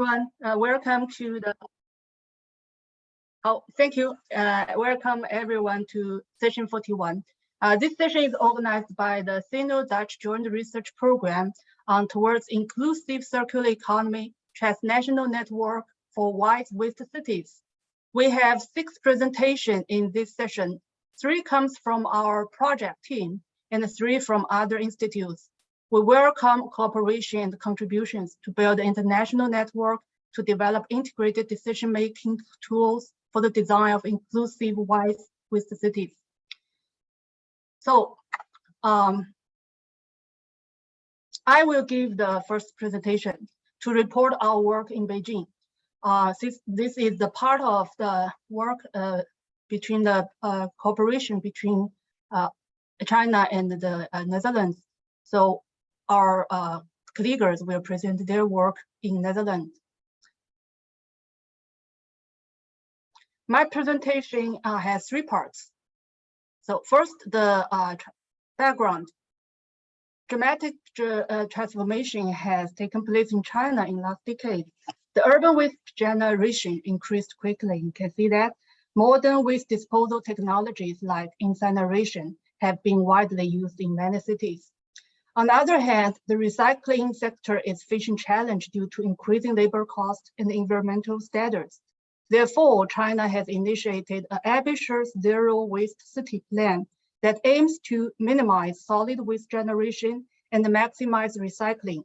Everyone, welcome to the. Thank you. Welcome everyone to session 41. This session is organized by the Sino-Dutch Joint Research Program towards inclusive circular economy, transnational network for white waste cities. We have 6 presentations in this session. 3 comes from our project team and 3 from other institutes. We welcome cooperation and contributions to build an international network to develop integrated decision-making tools for the design of inclusive white waste cities. So I will give the first presentation to report our work in Beijing. Since this is the part of the work between the cooperation between China and the Netherlands. So our colleagues will present their work in Netherlands. My presentation has 3 parts. So first, the background. Dramatic transformation has taken place in China in last decade. The urban waste generation increased quickly. You can see that modern waste disposal technologies like incineration have been widely used in many cities. On the other hand, the recycling sector is facing challenge due to increasing labor costs and environmental standards. Therefore, China has initiated an ambitious zero waste city plan that aims to minimize solid waste generation and maximize recycling.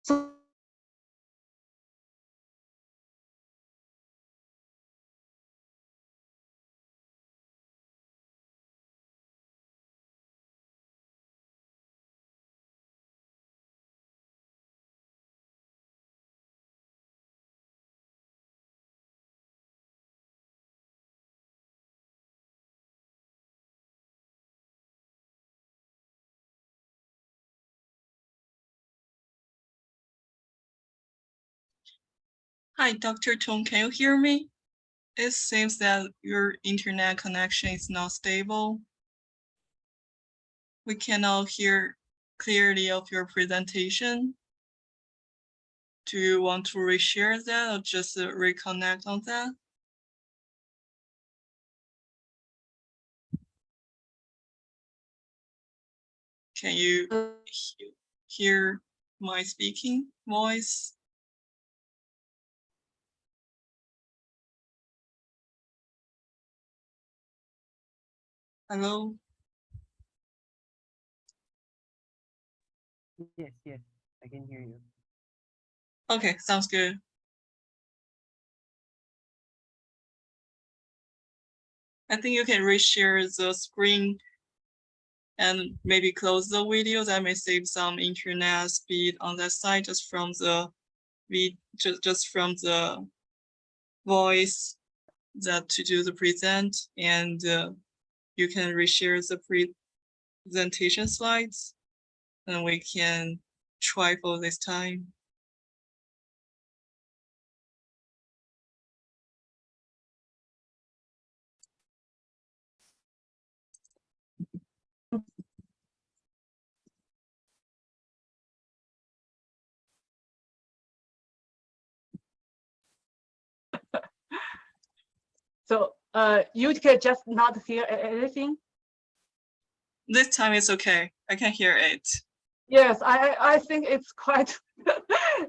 So Hi, Dr. Tong, can you hear me? It seems that your internet connection is not stable. We cannot hear clearly of your presentation. Do you want to reshare that or just reconnect on that? Can you hear my speaking voice? Hello? Yes, I can hear you. Okay, sounds good. I think you can reshare the screen and maybe close the video. That may save some internet speed on that side just from the just from the voice that to do the present, and you can reshare the presentation slides and we can try for this time. So you can just not hear anything? This time it's okay. I can hear it. Yes, I think it's quite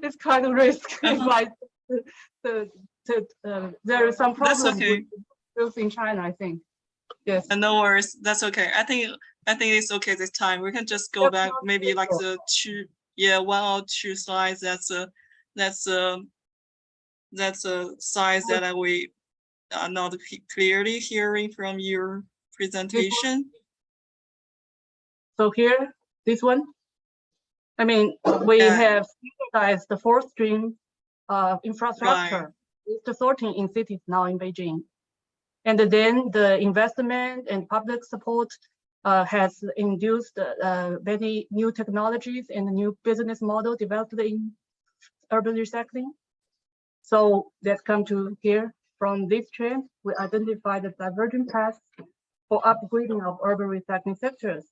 it's quite risky. Like there is some That's problem okay. with bills in China, I think. Yes. And no worries, that's okay. I think it's okay this time. We can just go back maybe like the one or two slides. That's a size that we are not clearly hearing from your presentation. So here, this one. I mean, we Yeah. have standardized the 4-stream infrastructure with the sorting in cities now in Beijing. And then the investment and public support has induced many new technologies and new business model developed in urban recycling. So let's come to here. From this trend, we identify the divergent paths for upgrading of urban recycling sectors.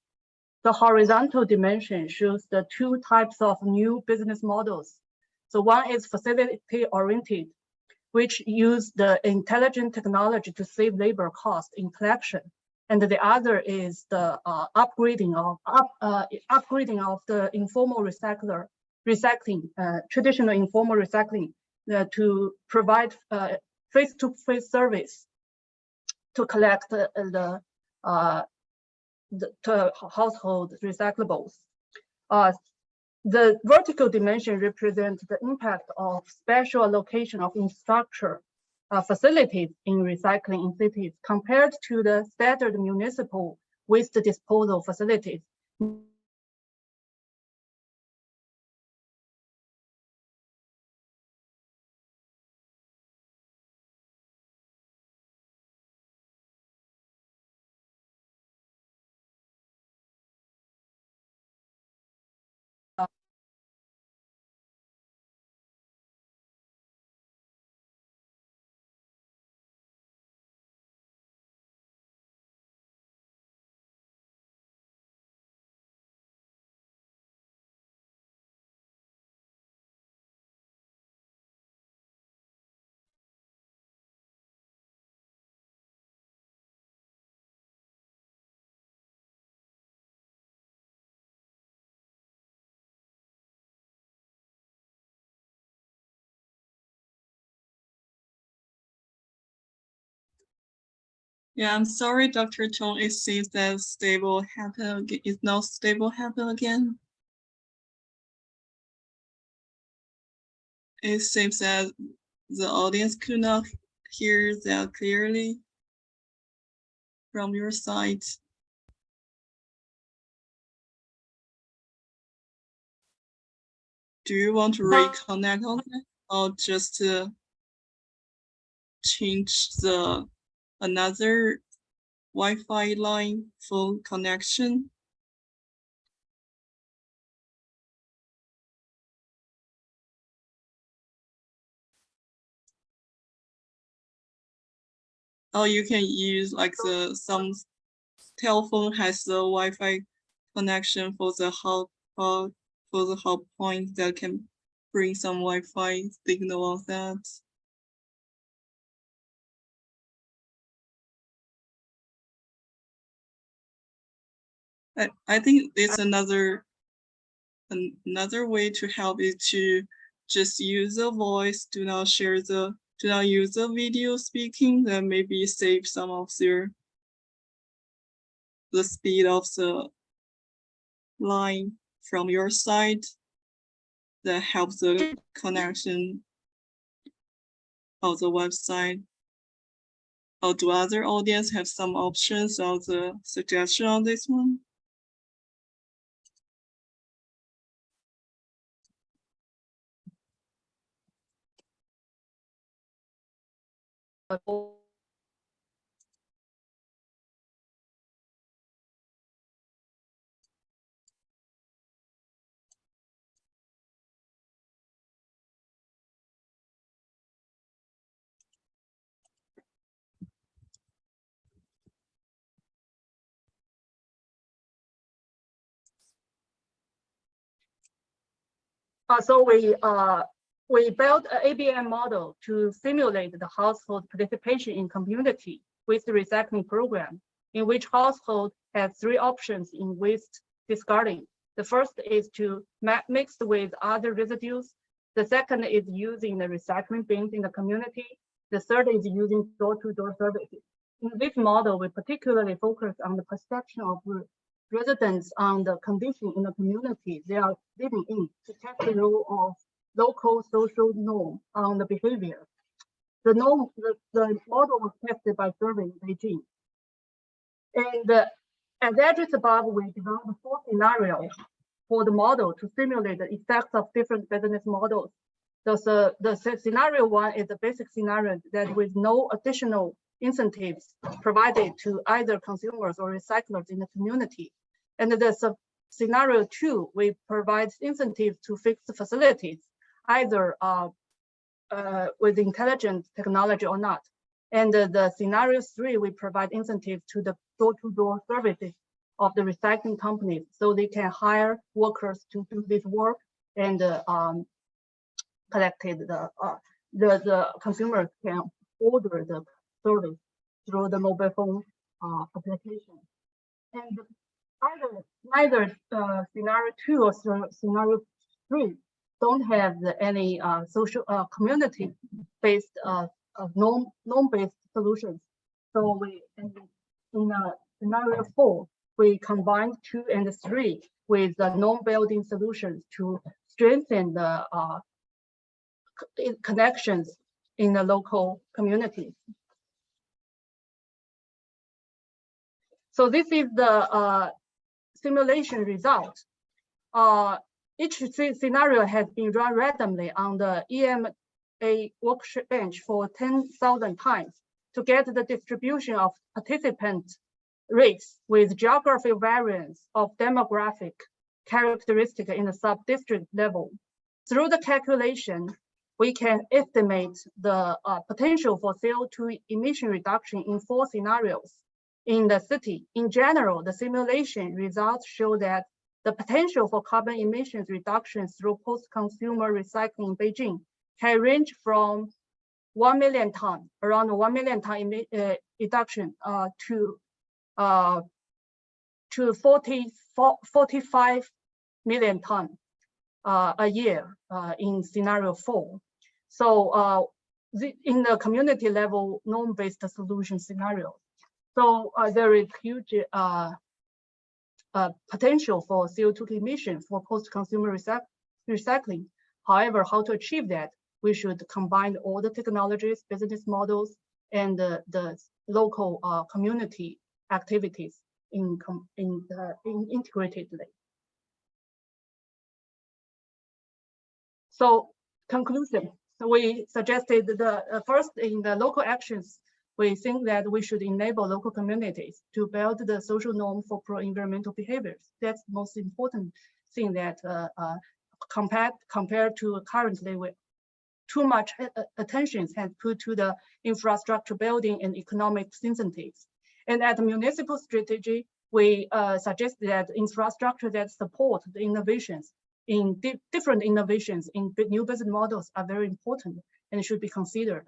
The horizontal dimension shows the 2 types of new business models. So one is facility-oriented, which use the intelligent technology to save labor cost in collection. And the other is the upgrading of the informal recycling, traditional informal recycling to provide face-to-face service to collect the household recyclables. The vertical dimension represents the impact of special allocation of infrastructure facilities in recycling in cities compared to the standard municipal waste disposal facilities. Yeah, I'm sorry, Dr. Tong. It seems that it's not stable happen again. It seems that the audience could not hear that clearly from your side. Do you want to reconnect on that, or just change another Wi-Fi line for connection? Or you can use like some telephone has the Wi-Fi connection for the hub point that can bring some Wi-Fi signal on that. I think it's another way to help is to just use the voice, do not use the video speaking, that maybe save some of the speed of the line from your side, that helps the connection of the website. Or do other audience have some options or the suggestion on this one? So we built an ABM model to simulate the household participation in community waste recycling program, in which household has 3 options in waste discarding. The first is to mix with other residues. The second is using the recycling bins in the community. The third is using door-to-door services. In this model, we particularly focus on the perception of residents on the condition in the community they are living in to test the role of local social norm on the behavior. The model was tested by surveying Beijing. And as addressed above, we developed 4 scenarios for the model to simulate the effects of different business models. The scenario 1 is the basic scenario that with no additional incentives provided to either consumers or recyclers in the community. And the scenario 2, we provide incentives to fixed facilities, either with intelligent technology or not. And the scenario 3, we provide incentives to the door-to-door services of the recycling companies so they can hire workers to do this work and collected the consumers can order the service through the mobile phone application. And neither scenario 2 or scenario 3 don't have any social community-based norm-based solutions. So in scenario 4, we combined 2 and 3 with the norm-building solutions to strengthen the connections in the local communities. So this is the simulation result. Each scenario has been run randomly on the EMA workbench for 10,000 times to get the distribution of participant rates with geographic variance of demographic characteristic in the sub-district level. Through the calculation, we can estimate the potential for CO2 emission reduction in 4 scenarios in the city. In general, the simulation results show that the potential for carbon emissions reductions through post-consumer recycling in Beijing can range from 1 million ton, around 1 million ton reduction to 45 million ton a year in scenario 4. So in the community level norm-based solution scenario. So there is huge potential for CO2 emissions for post-consumer recycling. However, how to achieve that? We should combine all the technologies, business models, and the local community activities integratedly. So conclusion, we suggested first in the local actions, we think that we should enable local communities to build the social norm for pro-environmental behaviors. That's the most important thing that compared to currently with too much attention has put to the infrastructure building and economic incentives. And at the municipal strategy, we suggest that infrastructure that support the innovations in different innovations in new business models are very important and should be considered,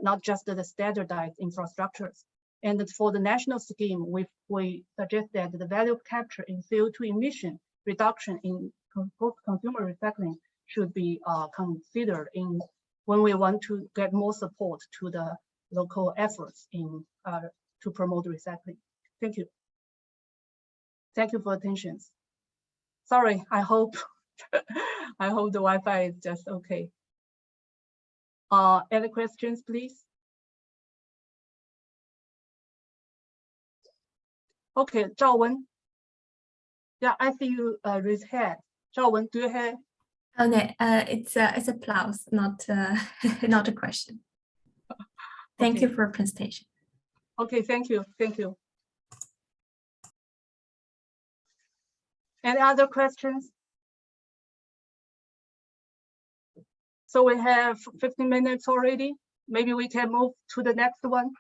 not just the standardized infrastructures. And for the national scheme, we suggest that the value capture in CO2 emission reduction in post-consumer recycling should be considered in when we want to get more support to the local efforts in to promote recycling. Thank you. Thank you for attention. Sorry, I hope I hope the Wi-Fi is just okay. Any questions, please? Okay, Zhao Wen. Yeah, I see you raise hand. Zhao Wen, do you have? Oh no, it's applause, not not a question. Thank Okay. you for presentation. Okay, thank you, thank you. Any other questions? So we have 15 minutes already. Maybe we can move to the next one.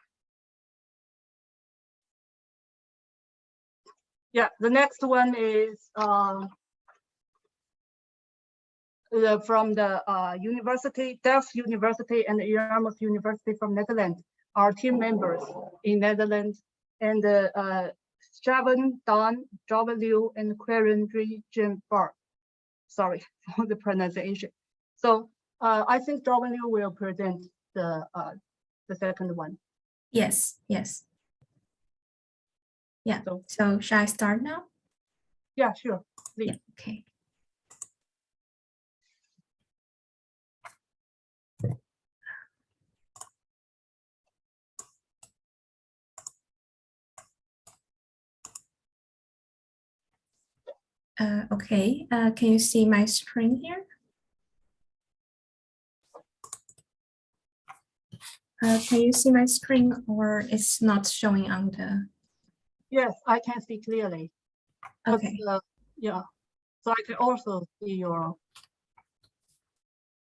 Yeah, the next one is from the university, Delft University and Erasmus University from Netherlands. Our team members in Netherlands and Shavan, Don, Java Liu, and Queren Region Bar. Sorry for the pronunciation. So I think Java Liu will present the the second one. Yes, yes. Yeah, So- so shall I start now? Yeah, sure. Yeah, Please. okay. Okay, can you see my screen here? Can you see my screen or it's not showing on the, Yes, I can see clearly. But, okay. yeah, so I can also see your,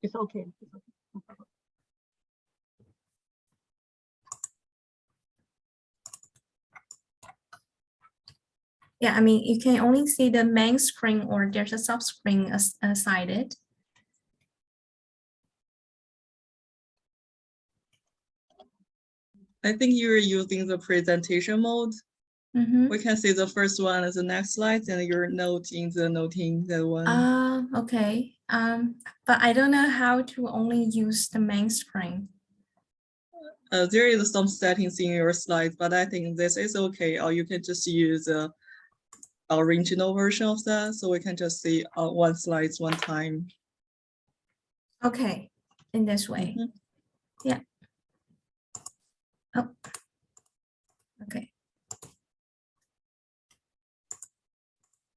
it's okay. It's okay. No problem. Yeah, I mean, you can only see the main screen or there's a sub screen aside. I think you're using the presentation mode. Mm-hmm. We can see the first one as the next slide and you're noting that one. Okay. But I don't know how to only use the main screen. There is some settings in your slides, but I think this is okay. Or you can just use the original version of that. So we can just see one slide one time. Okay, in this way. Mhm. Yeah. Oh, okay.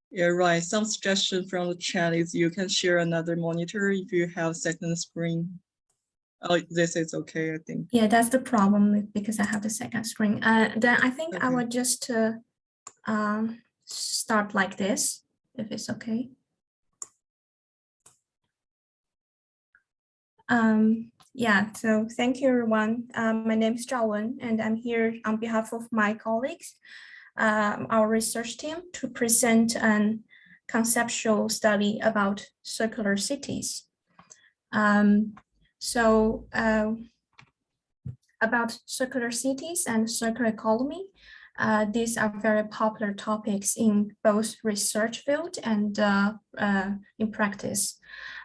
Yeah, right. Some suggestion from the chat is you can share another monitor if you have second screen. Oh, this is okay, I think. Yeah, that's the problem because I have the second screen. Then I think I Okay. would just start like this, if it's okay. Yeah, so thank you, everyone. My name is Zhao Wen, and I'm here on behalf of my colleagues, our research team, to present an conceptual study about circular cities. About circular cities and circular economy, these are very popular topics in both research field and in practice.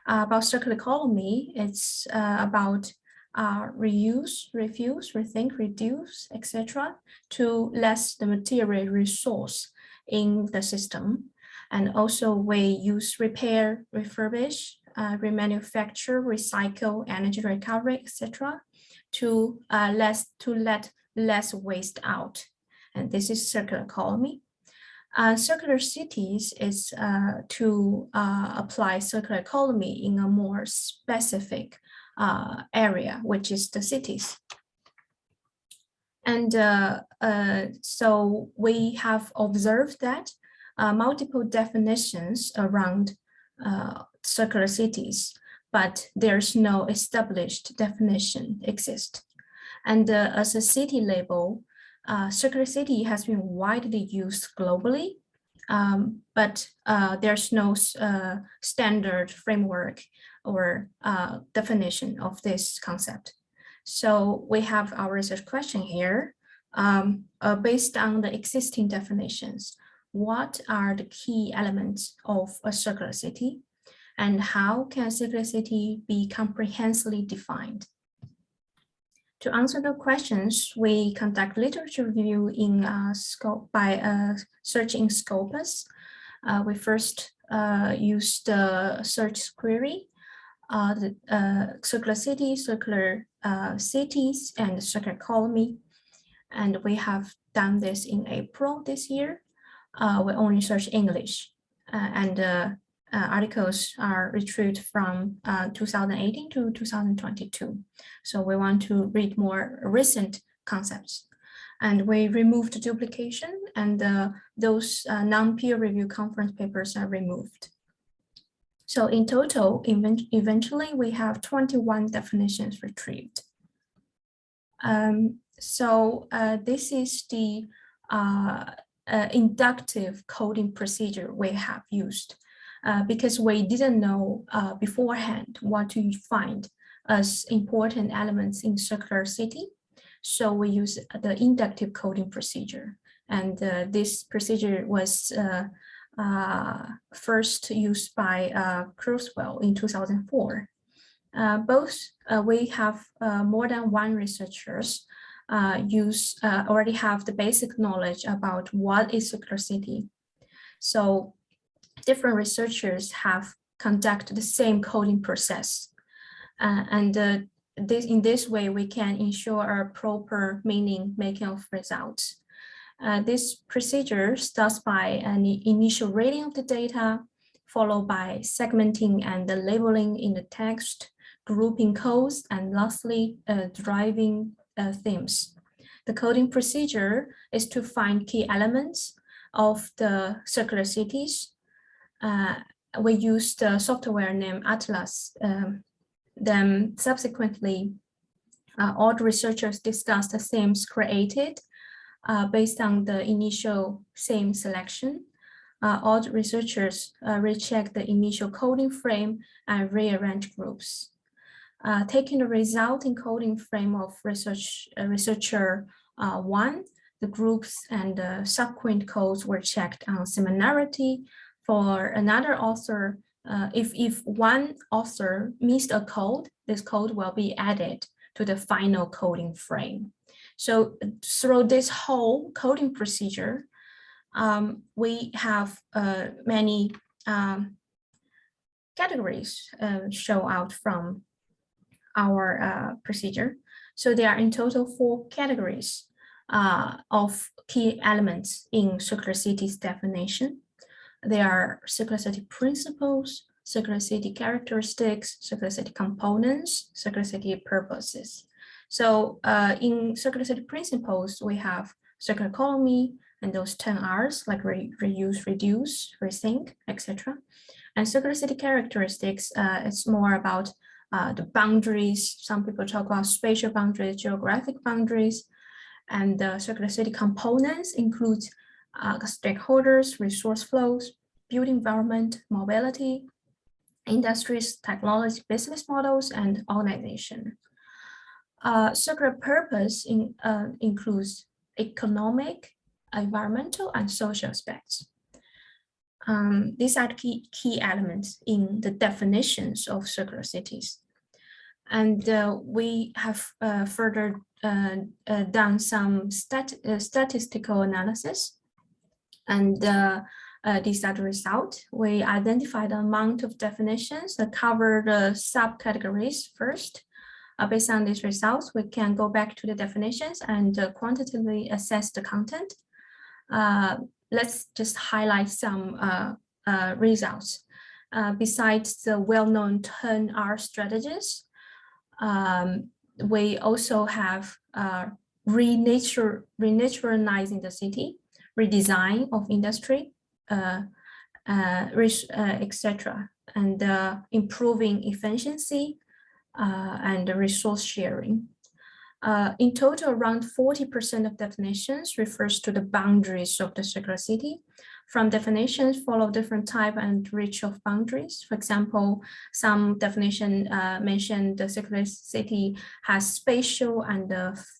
About circular economy, it's about reuse, refuse, rethink, reduce, etc., to less the material resource in the system. And also we use repair, refurbish, remanufacture, recycle, energy recovery, etc., to let less waste out. And this is circular economy. Circular cities is to apply circular economy in a more specific area, which is the cities. And so we have observed that multiple definitions around circular cities, but there's no established definition exist. And as a city label, circular city has been widely used globally, but there's no standard framework or definition of this concept. So we have our research question here. Based on the existing definitions, what are the key elements of a circular city? And how can a circular city be comprehensively defined? To answer the questions, we conduct literature review in scope by searching Scopus. We first use the search query, the circular city, circular cities, and circular economy. And we have done this in April this year. We only search English, and articles are retrieved from 2018 to 2022. So we want to read more recent concepts. And we removed duplication, and those non-peer review conference papers are removed. So in total, eventually we have 21 definitions retrieved. This is the inductive coding procedure we have used because we didn't know beforehand what to find as important elements in circular city. So we use the inductive coding procedure. And this procedure was first used by Kurzweil in 2004. We have more than one researchers already have the basic knowledge about what is circular city. So different researchers have conducted the same coding process. In this way, we can ensure a proper meaning making of results. This procedure starts by an initial reading of the data, followed by segmenting and labeling in the text, grouping codes, and lastly, deriving themes. The coding procedure is to find key elements of the circular cities. We use the software named Atlas. Then subsequently, all the researchers discussed the themes created based on the initial theme selection. All the researchers recheck the initial coding frame and rearrange groups. Taking the resulting coding frame of researcher 1, the groups and the subsequent codes were checked on similarity. For another author, if one author missed a code, this code will be added to the final coding frame. So through this whole coding procedure, we have many categories show out from our procedure. So there are in total 4 categories of key elements in circular cities definition. There are circular city principles, circular city characteristics, circular city components, circular city purposes. So in circular city principles, we have circular economy and those 10 R's like reuse, reduce, rethink, etc. And circular city characteristics, it's more about the boundaries. Some people talk about spatial boundaries, geographic boundaries, and the circular city components include stakeholders, resource flows, built environment, mobility, industries, technology, business models, and organization. Circular purpose includes economic, environmental, and social aspects. These are key elements in the definitions of circular cities. And we have further done some statistical analysis. And these are the results. We identified the amount of definitions that cover the subcategories first. Based on these results, we can go back to the definitions and quantitatively assess the content. Let's just highlight some results. Besides the well-known 10R strategies, we also have renaturalizing the city, redesign of industry, etc., and improving efficiency and resource sharing. In total, around 40% of definitions refers to the boundaries of the circular city. From definitions follow different type and reach of boundaries. For example, some definition mention the circular city has spatial and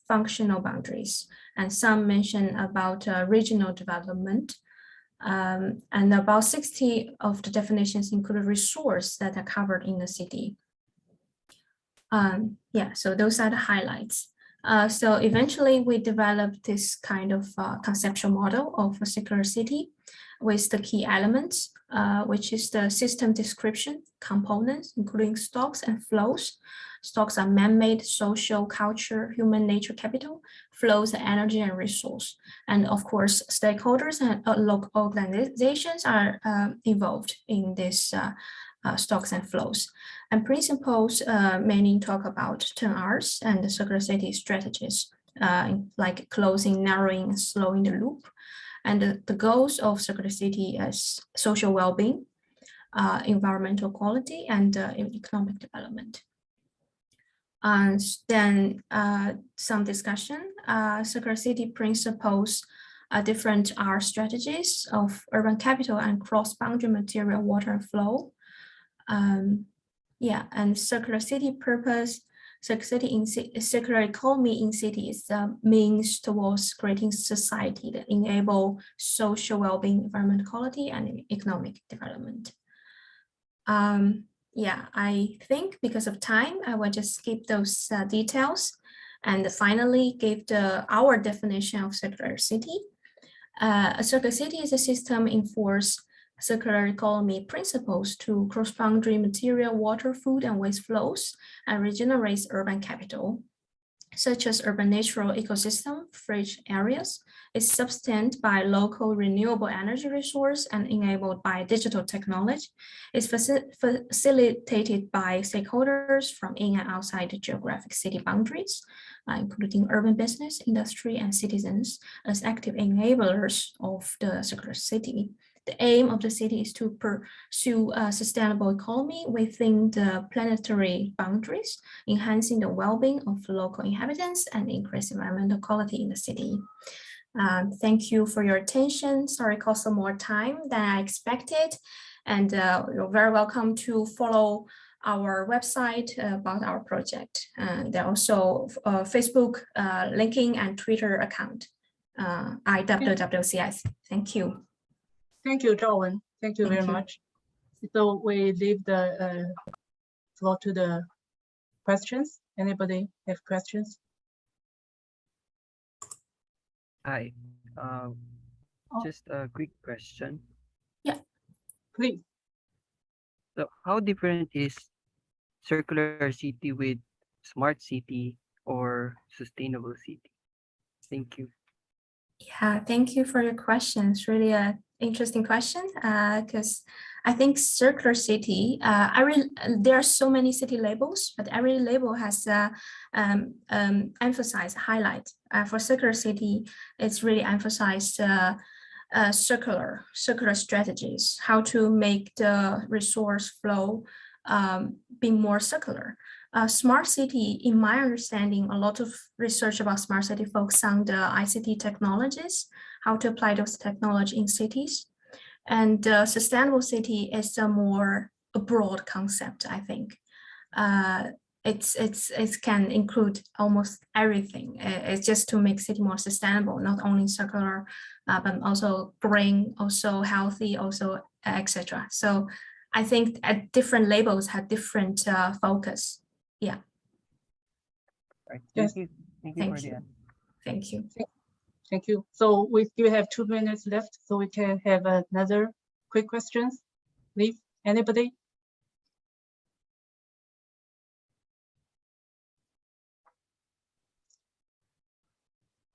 functional boundaries, and some mention about regional development. And about 60 of the definitions include resources that are covered in the city. Yeah, so those are the highlights. So eventually we developed this kind of conceptual model of a circular city with the key elements, which is the system description components, including stocks and flows. Stocks are man-made, social, culture, human nature capital, flows, energy, and resource. And of course, stakeholders and local organizations are involved in this stocks and flows. And principles mainly talk about 10 R's and the circular city strategies, like closing, narrowing, and slowing the loop. And the goals of circular city is social well-being, environmental quality, and economic development. And then some discussion, circular city principles different R strategies of urban capital and cross-boundary material, water, and flow. Yeah, and circular city purpose, circular economy in cities means towards creating society that enable social well-being, environmental quality, and economic development. Yeah, I think because of time, I will just skip those details and finally give our definition of circular city. A circular city is a system enforce circular economy principles to cross-boundary material, water, food, and waste flows and regenerates urban capital, such as urban natural ecosystem, fridge areas, is sustained by local renewable energy resource and enabled by digital technology, is facilitated by stakeholders from in and outside the geographic city boundaries, including urban business, industry, and citizens as active enablers of the circular city. The aim of the city is to pursue a sustainable economy within the planetary boundaries, enhancing the well-being of local inhabitants and increase environmental quality in the city. Thank you for your attention. Sorry, it cost some more time than I expected. And you're very welcome to follow our website about our project. There are also Facebook linking and Twitter account, IWWCS. Thank you. Thank you, Zhaowen. Thank you Thank very you. much. So we leave the floor to the questions. Anybody have questions? Hi. Just a quick question. Please. So how different is circular city with smart city or sustainable city? Thank you. Yeah, thank you for your question. It's really an interesting question because I think circular city, there are so many city labels, but every label has emphasized, highlight. For circular city, it's really emphasized circular strategies, how to make the resource flow be more circular. Smart city, in my understanding, a lot of research about smart city focus on the ICT technologies, how to apply those technology in cities. And sustainable city is a more broad concept, I think. It can include almost everything. It's just to make city more sustainable, not only circular, but also green, also healthy, also etc. So I think at different labels have different focus. Yeah. Right. Yes. Thank you. Thank you Thank for the you. answer. Thank you. Thank you. So we still have 2 minutes left, so we can have another quick questions. Please, anybody?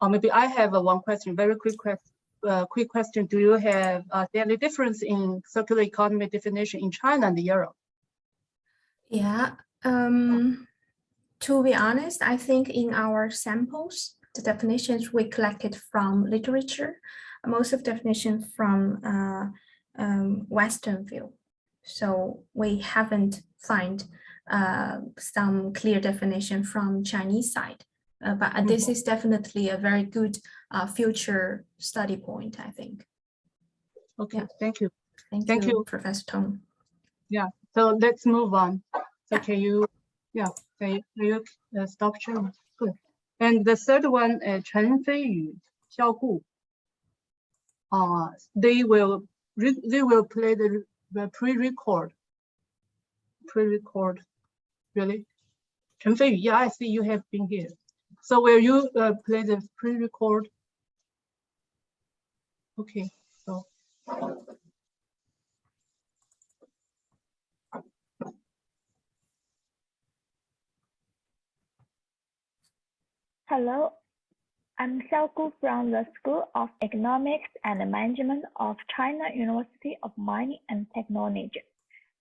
Or maybe I have one question, very quick question. Do you have any difference in circular economy definition in China and Europe? Yeah. To be honest, I think in our samples, the definitions we collected from literature, most of definition from Western view. So we haven't find some clear definition from Chinese side. But this is definitely a very good future study point, I think. Okay, Yeah. thank you. Thank you, Professor Tong. Yeah, so let's move on. So Yeah. can you, can you stop sharing? Good. And the third one, Chen Feiyu, Xiao Gu. They will play the pre-record. Really? Chen Feiyu, yeah, I see you have been here. So will you play the pre-record? Okay, so. Hello, I'm Xiao Gu from the School of Economics and Management of China University of Mining and Technology.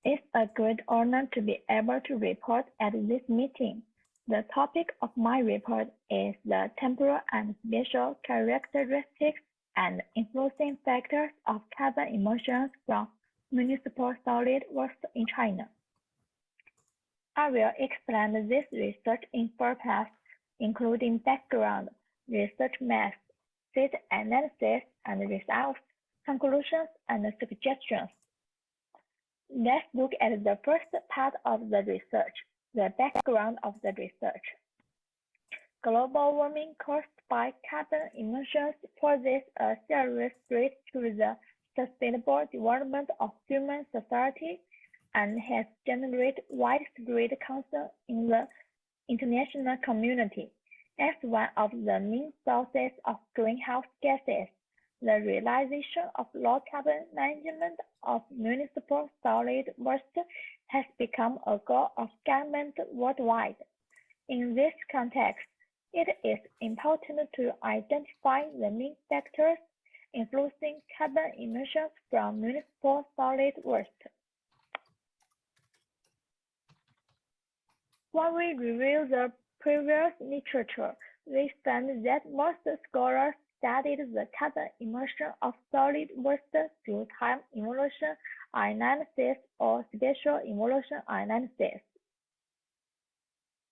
It's a great honor to be able to report at this meeting. The topic of my report is the temporal and spatial characteristics and influencing factors of carbon emissions from municipal solid waste in China. I will explain this research in 4 parts, including background, research methods, data analysis and results, conclusions, and suggestions. Let's look at the first part of the research, the background of the research. Global warming caused by carbon emissions poses a serious threat to the sustainable development of human society. and has generated widespread concern in the international community. As one of the main sources of greenhouse gases, the realization of low-carbon management of municipal solid waste has become a goal of government worldwide. In this context, it is important to identify the main factors influencing carbon emissions from municipal solid waste. When we review the previous literature, we found that most scholars studied the carbon emission of solid waste through time evolution analysis or spatial evolution analysis.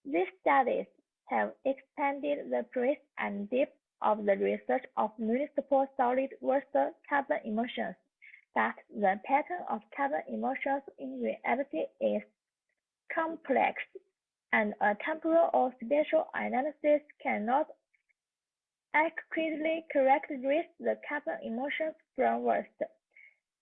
These studies have expanded the breadth and depth of the research of municipal solid waste carbon emissions, but the pattern of carbon emissions in reality is complex, and a temporal or spatial analysis cannot accurately characterize the carbon emissions from waste.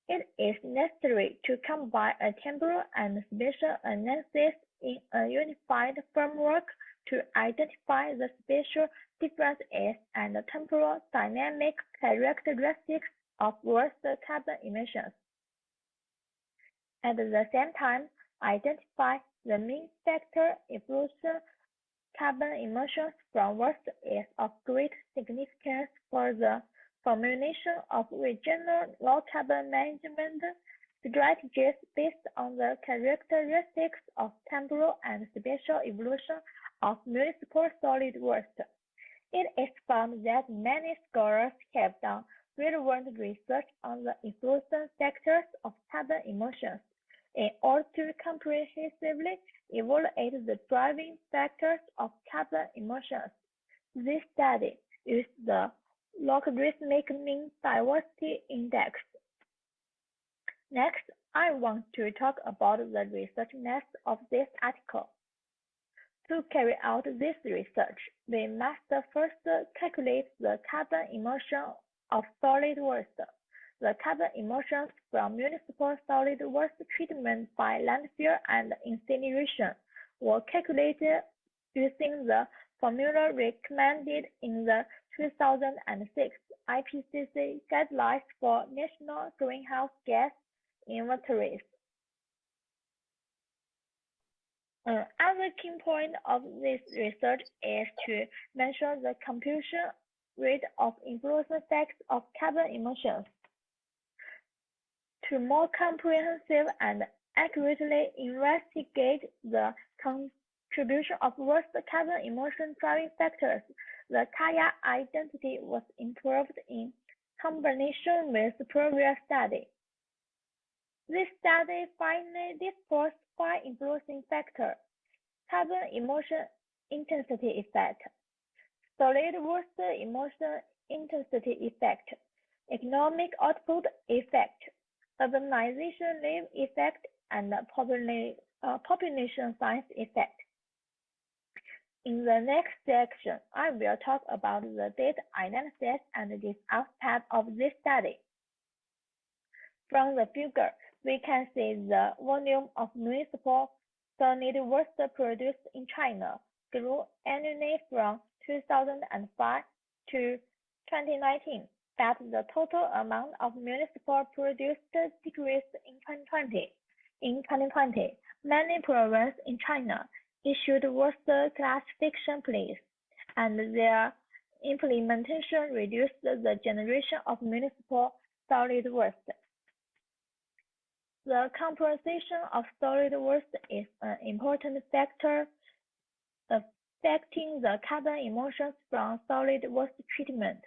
It is necessary to combine a temporal and spatial analysis in a unified framework to identify the spatial differences and the temporal dynamic characteristics of waste carbon emissions. At the same time, identify the main factor influencing carbon emissions from waste is of great significance for the formulation of regional low-carbon management strategies based on the characteristics of temporal and spatial evolution of municipal solid waste. It is found that many scholars have done real-world research on the influencing factors of carbon emissions in order to comprehensively evaluate the driving factors of carbon emissions. This study used the logarithmic mean diversity index. Next, I want to talk about the research method of this article. To carry out this research, we must first calculate the carbon emission of solid waste. The carbon emissions from municipal solid waste treatment by landfill and incineration were calculated using the formula recommended in the 2006 IPCC guidelines for national greenhouse gas inventories. Another key point of this research is to measure the computation rate of influence effects of carbon emissions. To more comprehensive and accurately investigate the contribution of waste carbon emission driving factors, the Kaya identity was improved in combination with the previous study. This study finally disclosed 5 influencing factors: carbon emission intensity effect, solid waste emission intensity effect, economic output effect, urbanization live effect, and population size effect. In the next section, I will talk about the data analysis and this aspect of this study. From the figure, we can see the volume of municipal solid waste produced in China grew annually from 2005 to 2019, but the total amount of municipal produced decreased in 2020. In 2020, many provinces in China issued waste classification plans, and their implementation reduced the generation of municipal solid waste. The composition of solid waste is an important factor affecting the carbon emissions from solid waste treatment.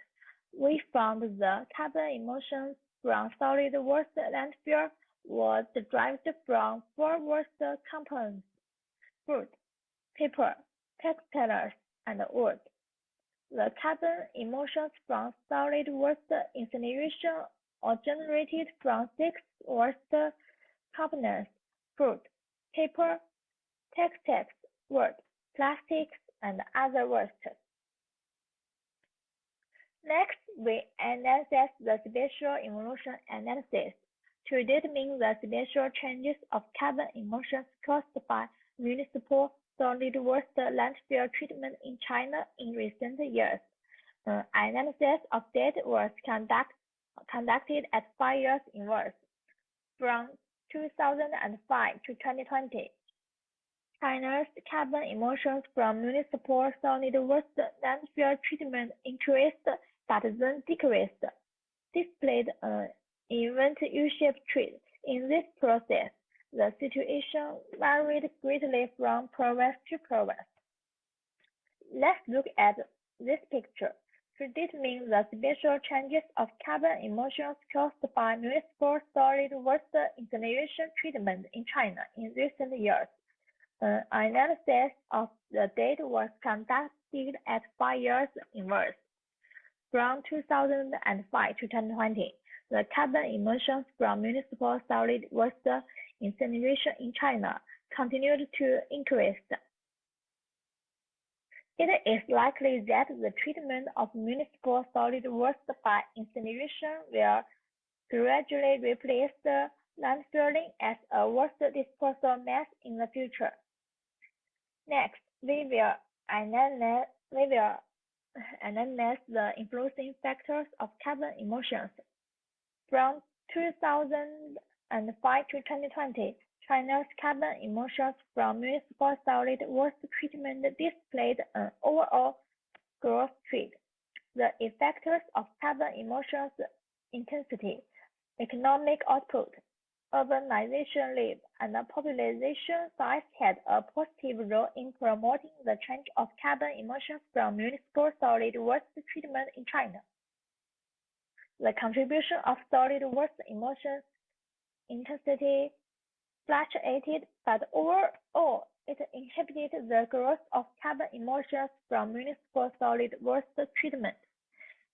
We found the carbon emissions from solid waste landfill was derived from 4 waste components: food, paper, textiles, and wood. The carbon emissions from solid waste incineration are generated from 6 waste components: food, paper, textiles, wood, plastics, and other waste. Next, we analyze the spatial evolution analysis. to determine the spatial changes of carbon emissions caused by municipal solid waste landfill treatment in China in recent years. Analysis of data was conducted at 5 years inverse, from 2005 to 2020. China's carbon emissions from municipal solid waste landfill treatment increased but then decreased, displayed an event U-shaped trend. In this process, the situation varied greatly from province to province. Let's look at this picture to determine the spatial changes of carbon emissions caused by municipal solid waste incineration treatment in China in recent years. An analysis of the data was conducted at 5 years inverse, from 2005 to 2020. The carbon emissions from municipal solid waste incineration in China continued to increase. It is likely that the treatment of municipal solid waste by incineration will gradually replace the landfilling as a waste disposal method in the future. Next, we will analyze the influencing factors of carbon emissions. From 2005 to 2020, China's carbon emissions from municipal solid waste treatment displayed an overall growth trend. The effects of carbon emissions intensity, economic output, urbanization rate, and population size had a positive role in promoting the change of carbon emissions from municipal solid waste treatment in China. The contribution of solid waste emission intensity fluctuated, but overall it inhibited the growth of carbon emissions from municipal solid waste treatment.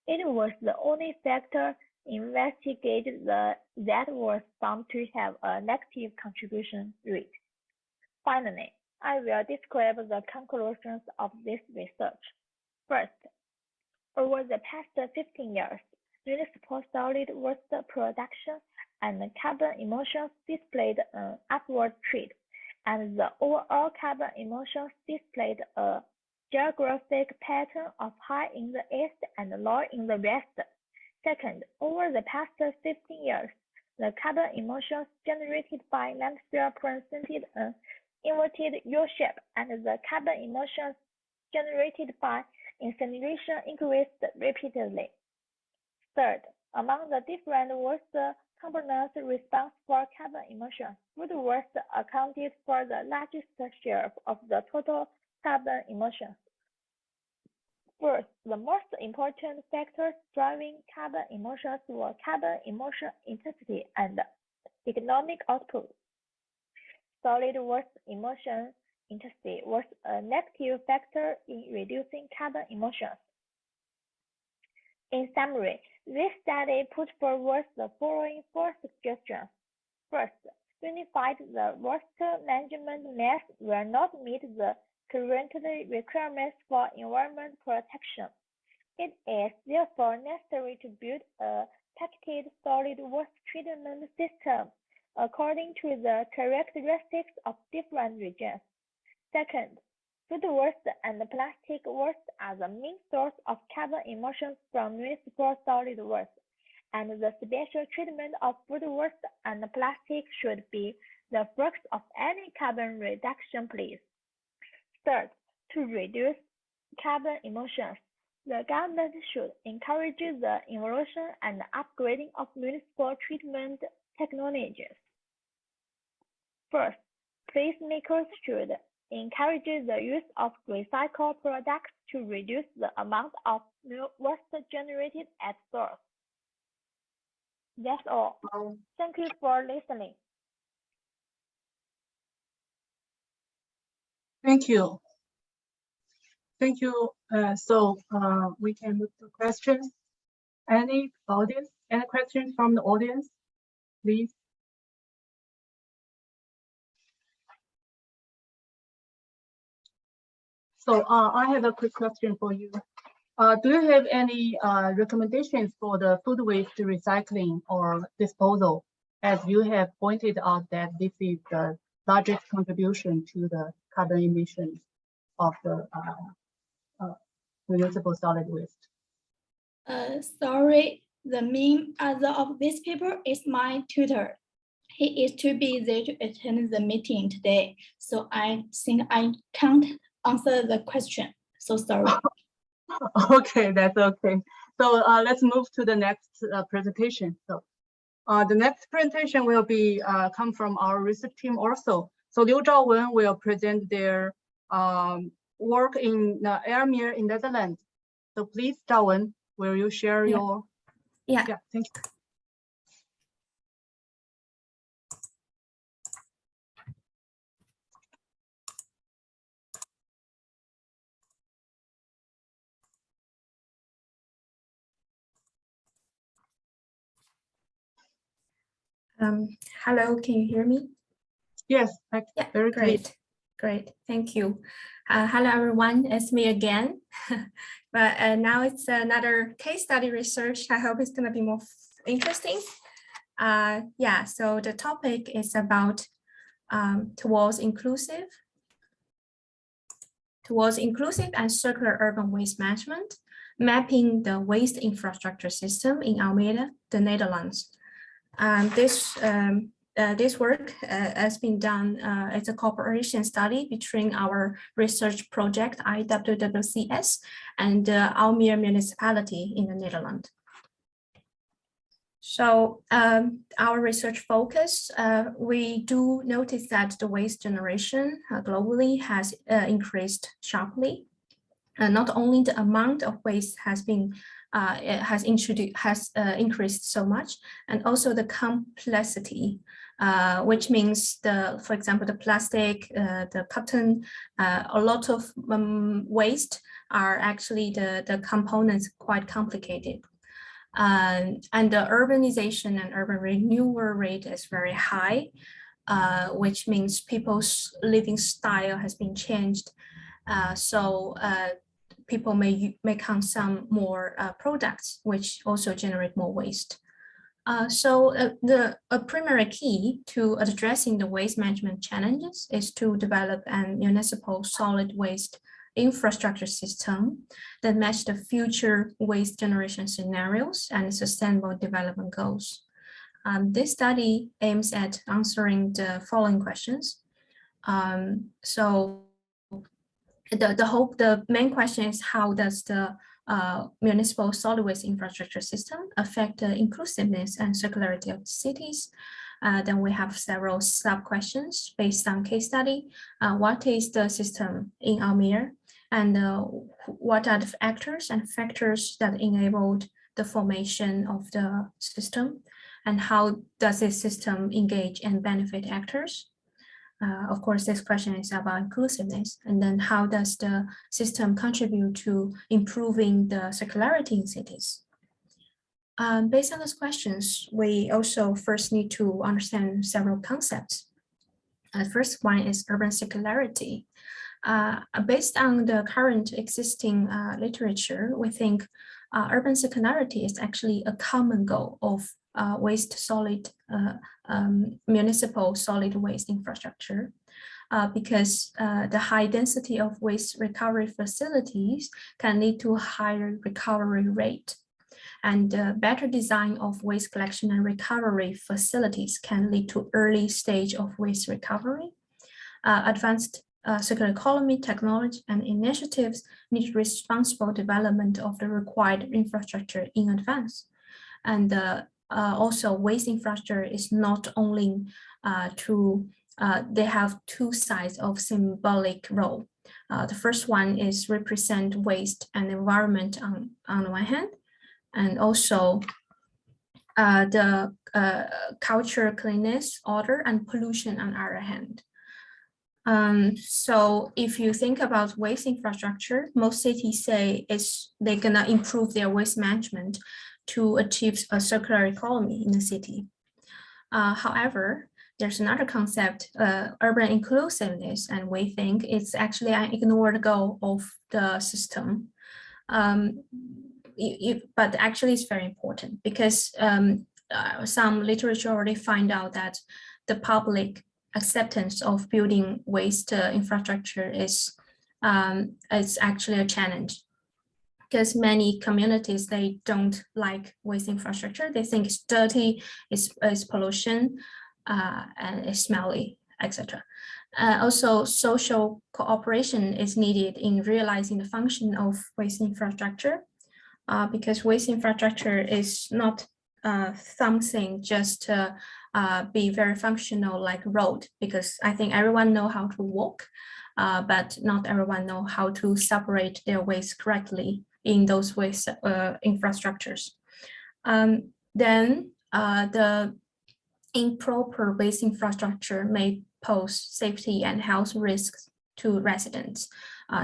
It was the only factor investigated that was found to have a negative contribution rate. Finally, I will describe the conclusions of this research. First, over the past 15 years, municipal solid waste production and carbon emissions displayed an upward trend, and the overall carbon emissions displayed a geographic pattern of high in the east and low in the west. Second, over the past 15 years, the carbon emissions generated by landfill presented an inverted U-shape, and the carbon emissions generated by incineration increased repeatedly. Third, among the different waste components responsible for carbon emissions, food waste accounted for the largest share of the total carbon emissions. First, the most important factors driving carbon emissions were carbon emission intensity and economic output. Solid waste emission intensity was a negative factor in reducing carbon emissions. In summary, this study put forward the following 4 suggestions. First, unified the waste management methods will not meet the current requirements for environment protection. It is therefore necessary to build a packaged solid waste treatment system according to the characteristics of different regions. Second, food waste and plastic waste are the main source of carbon emissions from municipal solid waste, and the special treatment of food waste and plastic should be the focus of any carbon reduction plan. Third, to reduce carbon emissions, the government should encourage the evolution and upgrading of municipal treatment technologies. First, policymakers should encourage the use of recycled products to reduce the amount of waste generated at source. That's all. Thank you for listening. Thank you. Thank you. We can move to questions. Any questions from the audience, please? So I have a quick question for you. Do you have any recommendations for the food waste recycling or disposal as you have pointed out that this is the largest contribution to the carbon emissions of the municipal solid waste. Sorry, the main author of this paper is my tutor. He is too busy to attend the meeting today, so I think I can't answer the question. So sorry. Okay, that's okay. So let's move to the next presentation. So the next presentation will be come from our research team also. So Liu Zhaowen will present their work in Almere in Netherlands. So please, Zhaowen, will you share your? Yeah. Yeah, thank you. Hello, can you hear me? Yes, Yeah, very clear. great, thank you. Hello everyone, it's me again. But now it's another case study research. I hope it's gonna be more interesting. Yeah, so the topic is about towards inclusive and circular urban waste management, mapping the waste infrastructure system in Almere, the Netherlands. This work has been done, it's a cooperation study between our research project, IWWCS, and Almere municipality in the Netherlands. So our research focus, we do notice that the waste generation globally has increased sharply. Not only the amount of waste has been increased so much, and also the complexity, which means for example, the plastic, the cotton, a lot of waste are actually the components quite complicated. And the urbanization and urban renewal rate is very high, which means people's living style has been changed. So people may consume more products, which also generate more waste. So a primary key to addressing the waste management challenges is to develop an municipal solid waste infrastructure system that match the future waste generation scenarios and sustainable development goals. This study aims at answering the following questions. So the main question is, how does the municipal solid waste infrastructure system affect the inclusiveness and circularity of cities? Then we have several sub-questions based on case study. What is the system in Almere? And what are the actors and factors that enabled the formation of the system? And how does this system engage and benefit actors? Of course, this question is about inclusiveness. And then how does the system contribute to improving the circularity in cities? Based on those questions, we also first need to understand several concepts. The first one is urban circularity. Based on the current existing literature, we think urban circularity is actually a common goal of municipal solid waste infrastructure, because the high density of waste recovery facilities can lead to a higher recovery rate. And better design of waste collection and recovery facilities can lead to early stage of waste recovery. Advanced circular economy technology and initiatives need responsible development of the required infrastructure in advance. And also waste infrastructure is not only they have two sides of symbolic role. The first one is represent waste and environment on the one hand, and also the culture, cleanness, order, and pollution on the other hand. So if you think about waste infrastructure, most cities say they're gonna improve their waste management to achieve a circular economy in the city. However, there's another concept, urban inclusiveness, and we think it's actually an ignored goal of the system. But actually it's very important, because some literature already find out that the public acceptance of building waste infrastructure is actually a challenge, because many communities, they don't like waste infrastructure. They think it's dirty, it's pollution, and it's smelly, etc. Also, social cooperation is needed in realizing the function of waste infrastructure, because waste infrastructure is not something just to be very functional like road, because I think everyone know how to walk, but not everyone know how to separate their waste correctly in those waste infrastructures. Then the improper waste infrastructure may pose safety and health risks to residents,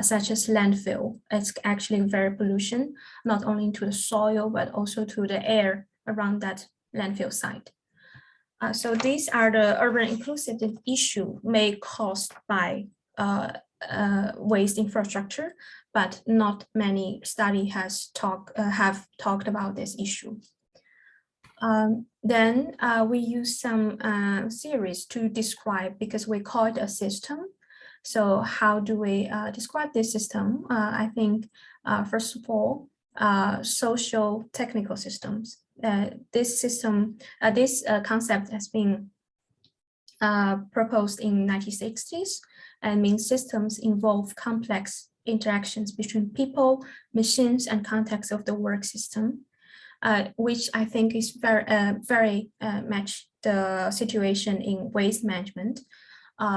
such as landfill. It's actually very pollution, not only to the soil, but also to the air around that landfill site. So these are the urban inclusiveness issue may caused by waste infrastructure, but not many study have talked about this issue. Then we use some theories to describe, because we call it a system. So how do we describe this system? I think, first of all, social technical systems. This system, this concept has been proposed in 1960s, and means systems involve complex interactions between people, machines, and context of the work system, which I think is very much the situation in waste management,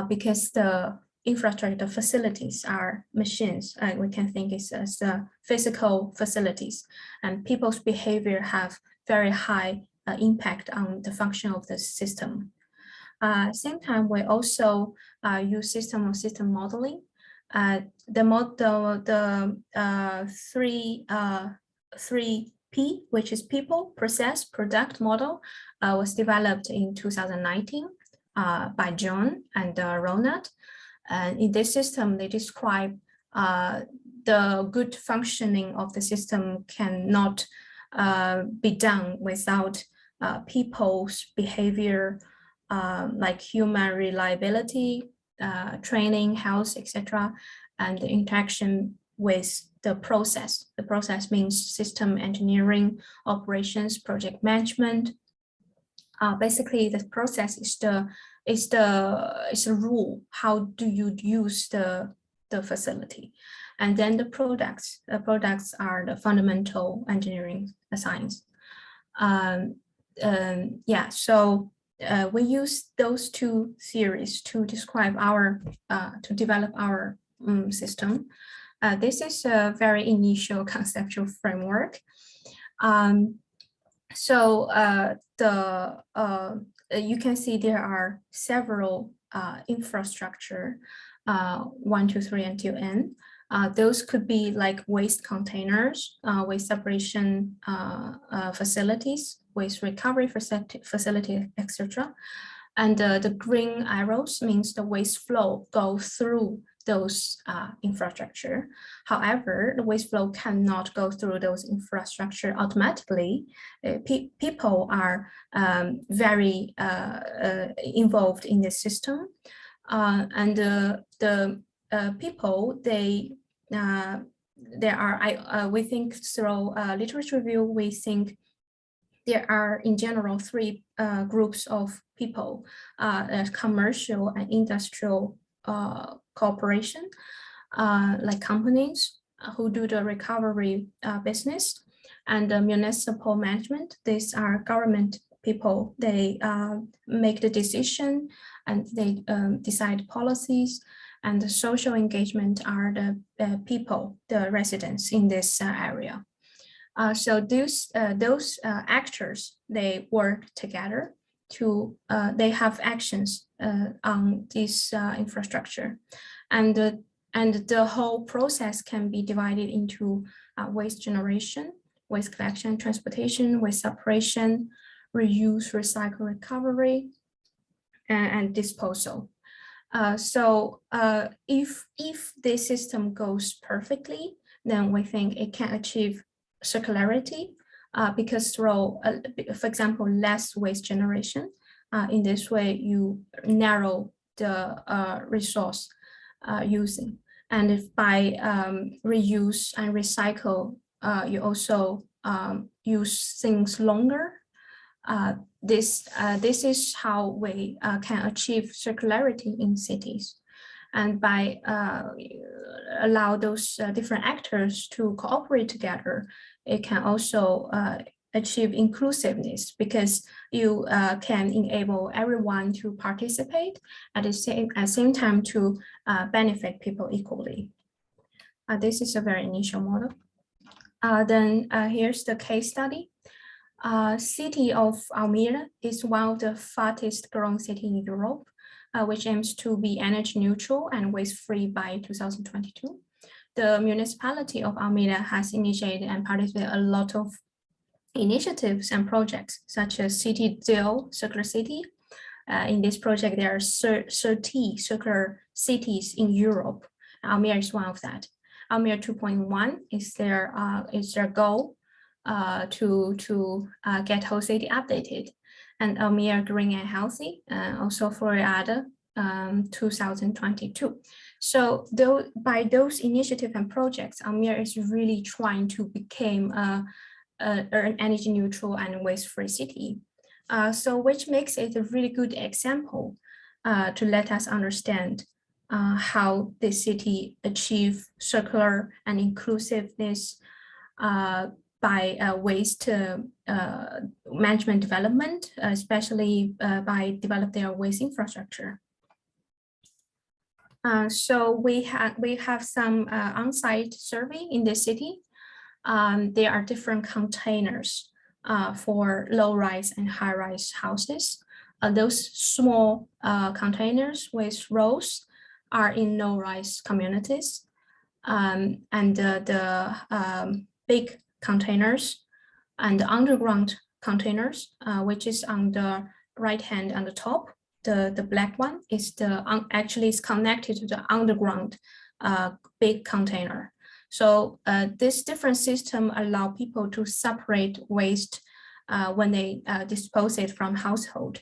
because the infrastructure facilities are machines. We can think it's as physical facilities, and people's behavior have very high impact on the function of the system. Same time, we also use system modeling. Three P, which is people, process, product model, was developed in 2019 by John and Ronald. And in this system, they describe the good functioning of the system cannot be done without people's behavior, like human reliability, training, health, etc., and the interaction with the process. The process means system engineering, operations, project management. Basically, the process is the rule. How do you use the facility? And then the products. The products are the fundamental engineering science. So we use those two theories to describe our, to develop our system. This is a very initial conceptual framework. You can see there are several infrastructure, 1, 2, 3 until N. Those could be like waste containers, waste separation facilities, waste recovery facility, etc. And the green arrows means the waste flow goes through those infrastructure. However, the waste flow cannot go through those infrastructure automatically. People are very involved in the system, and the people, there are, we think through literature review, we think there are in general 3 groups of people, commercial and industrial cooperation, like companies who do the recovery business, and the municipal management. These are government people. They make the decision and they decide policies, and the social engagement are the people, the residents in this area. So those actors, they work together to, they have actions on this infrastructure. And the whole process can be divided into waste generation, waste collection, transportation, waste separation, reuse, recycle, recovery, and disposal. If this system goes perfectly, then we think it can achieve circularity, because through, for example, less waste generation. In this way, you narrow the resource using. And if by reuse and recycle, you also use things longer, this is how we can achieve circularity in cities. And by allow those different actors to cooperate together, it can also achieve inclusiveness, because you can enable everyone to participate at the same time to benefit people equally. This is a very initial model. Then here's the case study. City of Almere is one of the fastest growing cities in Europe, which aims to be energy neutral and waste-free by 2022. The municipality of Almere has initiated and participated a lot of initiatives and projects, such as City Zero Circular City. In this project, there are 30 circular cities in Europe. Almere is one of that. Almere 2.1 is their goal to get whole city updated, and Almere Green and Healthy, also Florida 2022. So by those initiatives and projects, Almere is really trying to become an energy neutral and waste-free city. So which makes it a really good example to let us understand how the city achieve circular and inclusiveness by waste management development, especially by develop their waste infrastructure. So we have some on-site survey in the city. There are different containers for low-rise and high-rise houses. Those small containers with rows are in low-rise communities, and the big containers and the underground containers, which is on the right hand on the top. The black one is actually is connected to the underground big container. So this different system allow people to separate waste when they dispose it from household.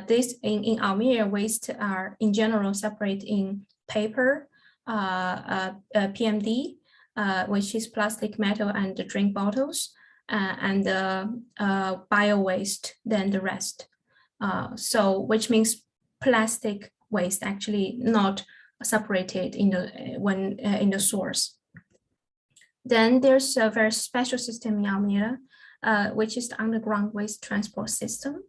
This in Almere, waste are in general separate in paper, PMD, which is plastic, metal, and the drink bottles, and bio waste, then the rest. So which means plastic waste actually not separated in the source. Then there's a very special system in Almere, which is the underground waste transport system.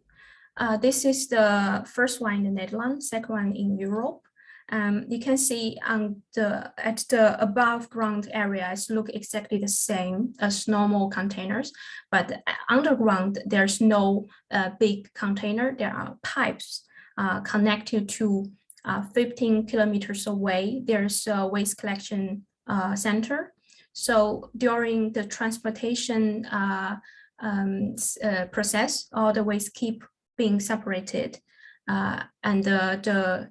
This is the first one in the Netherlands, second one in Europe. You can see at the above ground areas look exactly the same as normal containers, but underground there's no big container. There are pipes connected to 15 kilometers away. There's a waste collection center. So during the transportation process, all the waste keep being separated. And the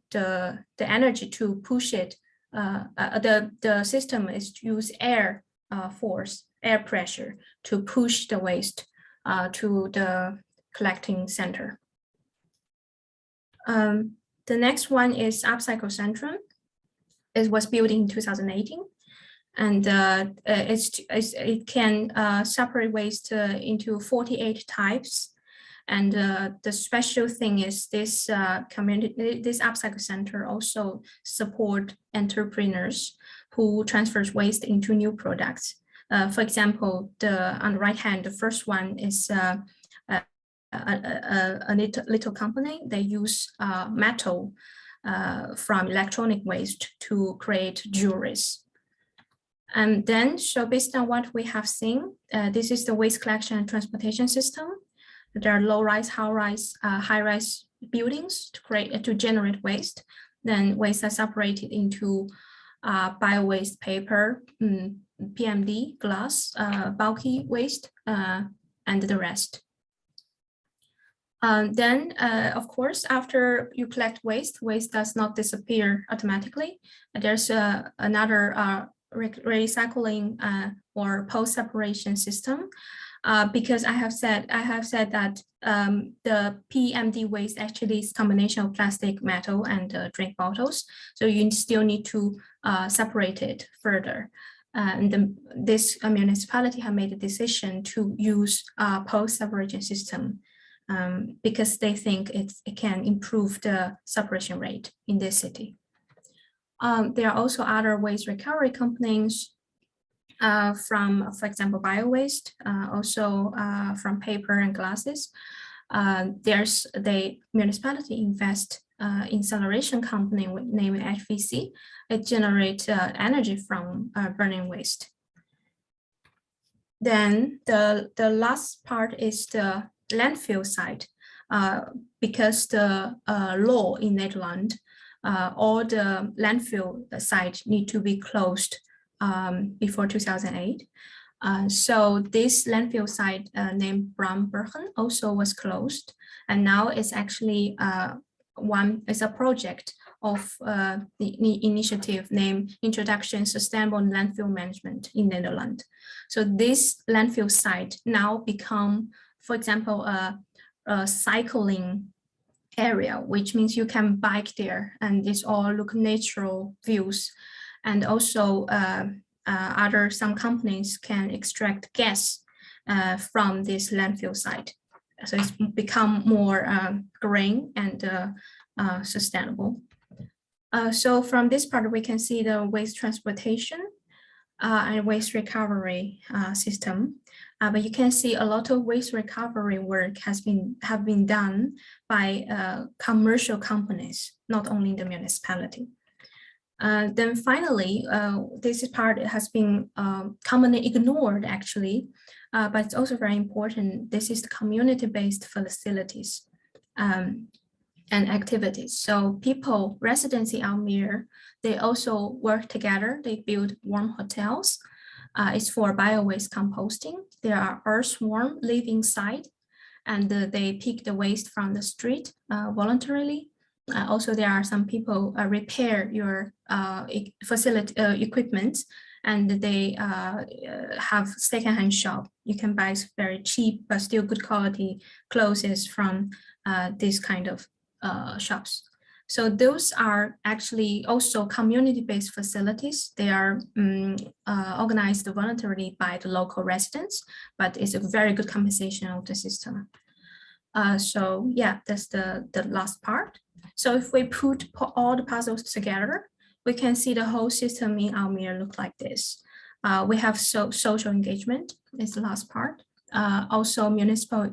energy to push it, the system is to use air force, air pressure to push the waste to the collecting center. The next one is Upcycle Centrum. It was built in 2018, and it can separate waste into 48 types. And the special thing is this this upcycle center also support entrepreneurs who transfers waste into new products. For example, on the right hand, the first one is a little company. They use metal from electronic waste to create jewelries. And then, so based on what we have seen, this is the waste collection and transportation system. There are low-rise, high-rise buildings to generate waste. Then waste are separated into bio-waste, paper, PMD, glass, bulky waste, and the rest. Then, of course, after you collect waste, waste does not disappear automatically. There's another recycling or post-separation system. because I have said that the PMD waste actually is combination of plastic, metal, and drink bottles. So you still need to separate it further. And this municipality have made a decision to use post-separation system because they think it can improve the separation rate in this city. There are also other waste recovery companies from, for example, bio-waste, also from paper and glasses. There's the municipality invest incineration company named HVC. It generates energy from burning waste. Then the last part is the landfill site, because the law in Netherlands, all the landfill site need to be closed before 2008. So this landfill site named Brambergen also was closed, and now it's actually it's a project of the initiative named Introduction Sustainable Landfill Management in Netherlands. So this landfill site now become, for example, a cycling area, which means you can bike there, and it's all look natural views. And also some companies can extract gas from this landfill site. So it's become more green and sustainable. So from this part, we can see the waste transportation and waste recovery system. But you can see a lot of waste recovery work have been done by commercial companies, not only the municipality. Then finally, this part has been commonly ignored actually, but it's also very important. This is the community-based facilities and activities. So people, residents in Almere, they also work together. They build warm hotels. It's for bio-waste composting. There are earthworm living site, and they pick the waste from the street voluntarily. Also, there are some people repair your facility equipment, and they have secondhand shop. You can buy very cheap but still good quality clothes from this kind of shops. So those are actually also community-based facilities. They are organized voluntarily by the local residents, but it's a very good compensation of the system. So yeah, that's the last part. So if we put all the puzzles together, we can see the whole system in Almere look like this. We have social engagement is the last part. Also municipal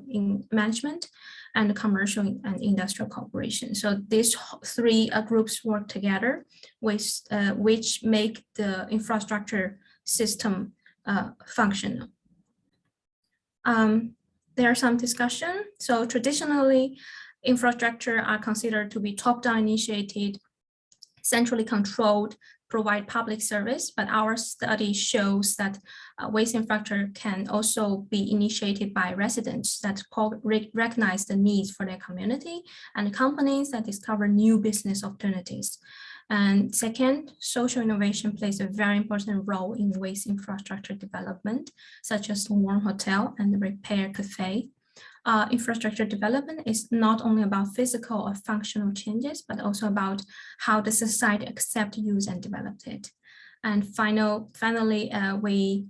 management and commercial and industrial cooperation. So these three groups work together, with, which make the infrastructure system functional. There are some discussion. So traditionally, infrastructure are considered to be top-down initiated, centrally controlled, provide public service, but our study shows that waste infrastructure can also be initiated by residents that recognize the needs for their community and companies that discover new business opportunities. And second, social innovation plays a very important role in waste infrastructure development, such as the warm hotel and the repair cafe. Infrastructure development is not only about physical or functional changes, but also about how the society accept, use, and develop it. And finally, we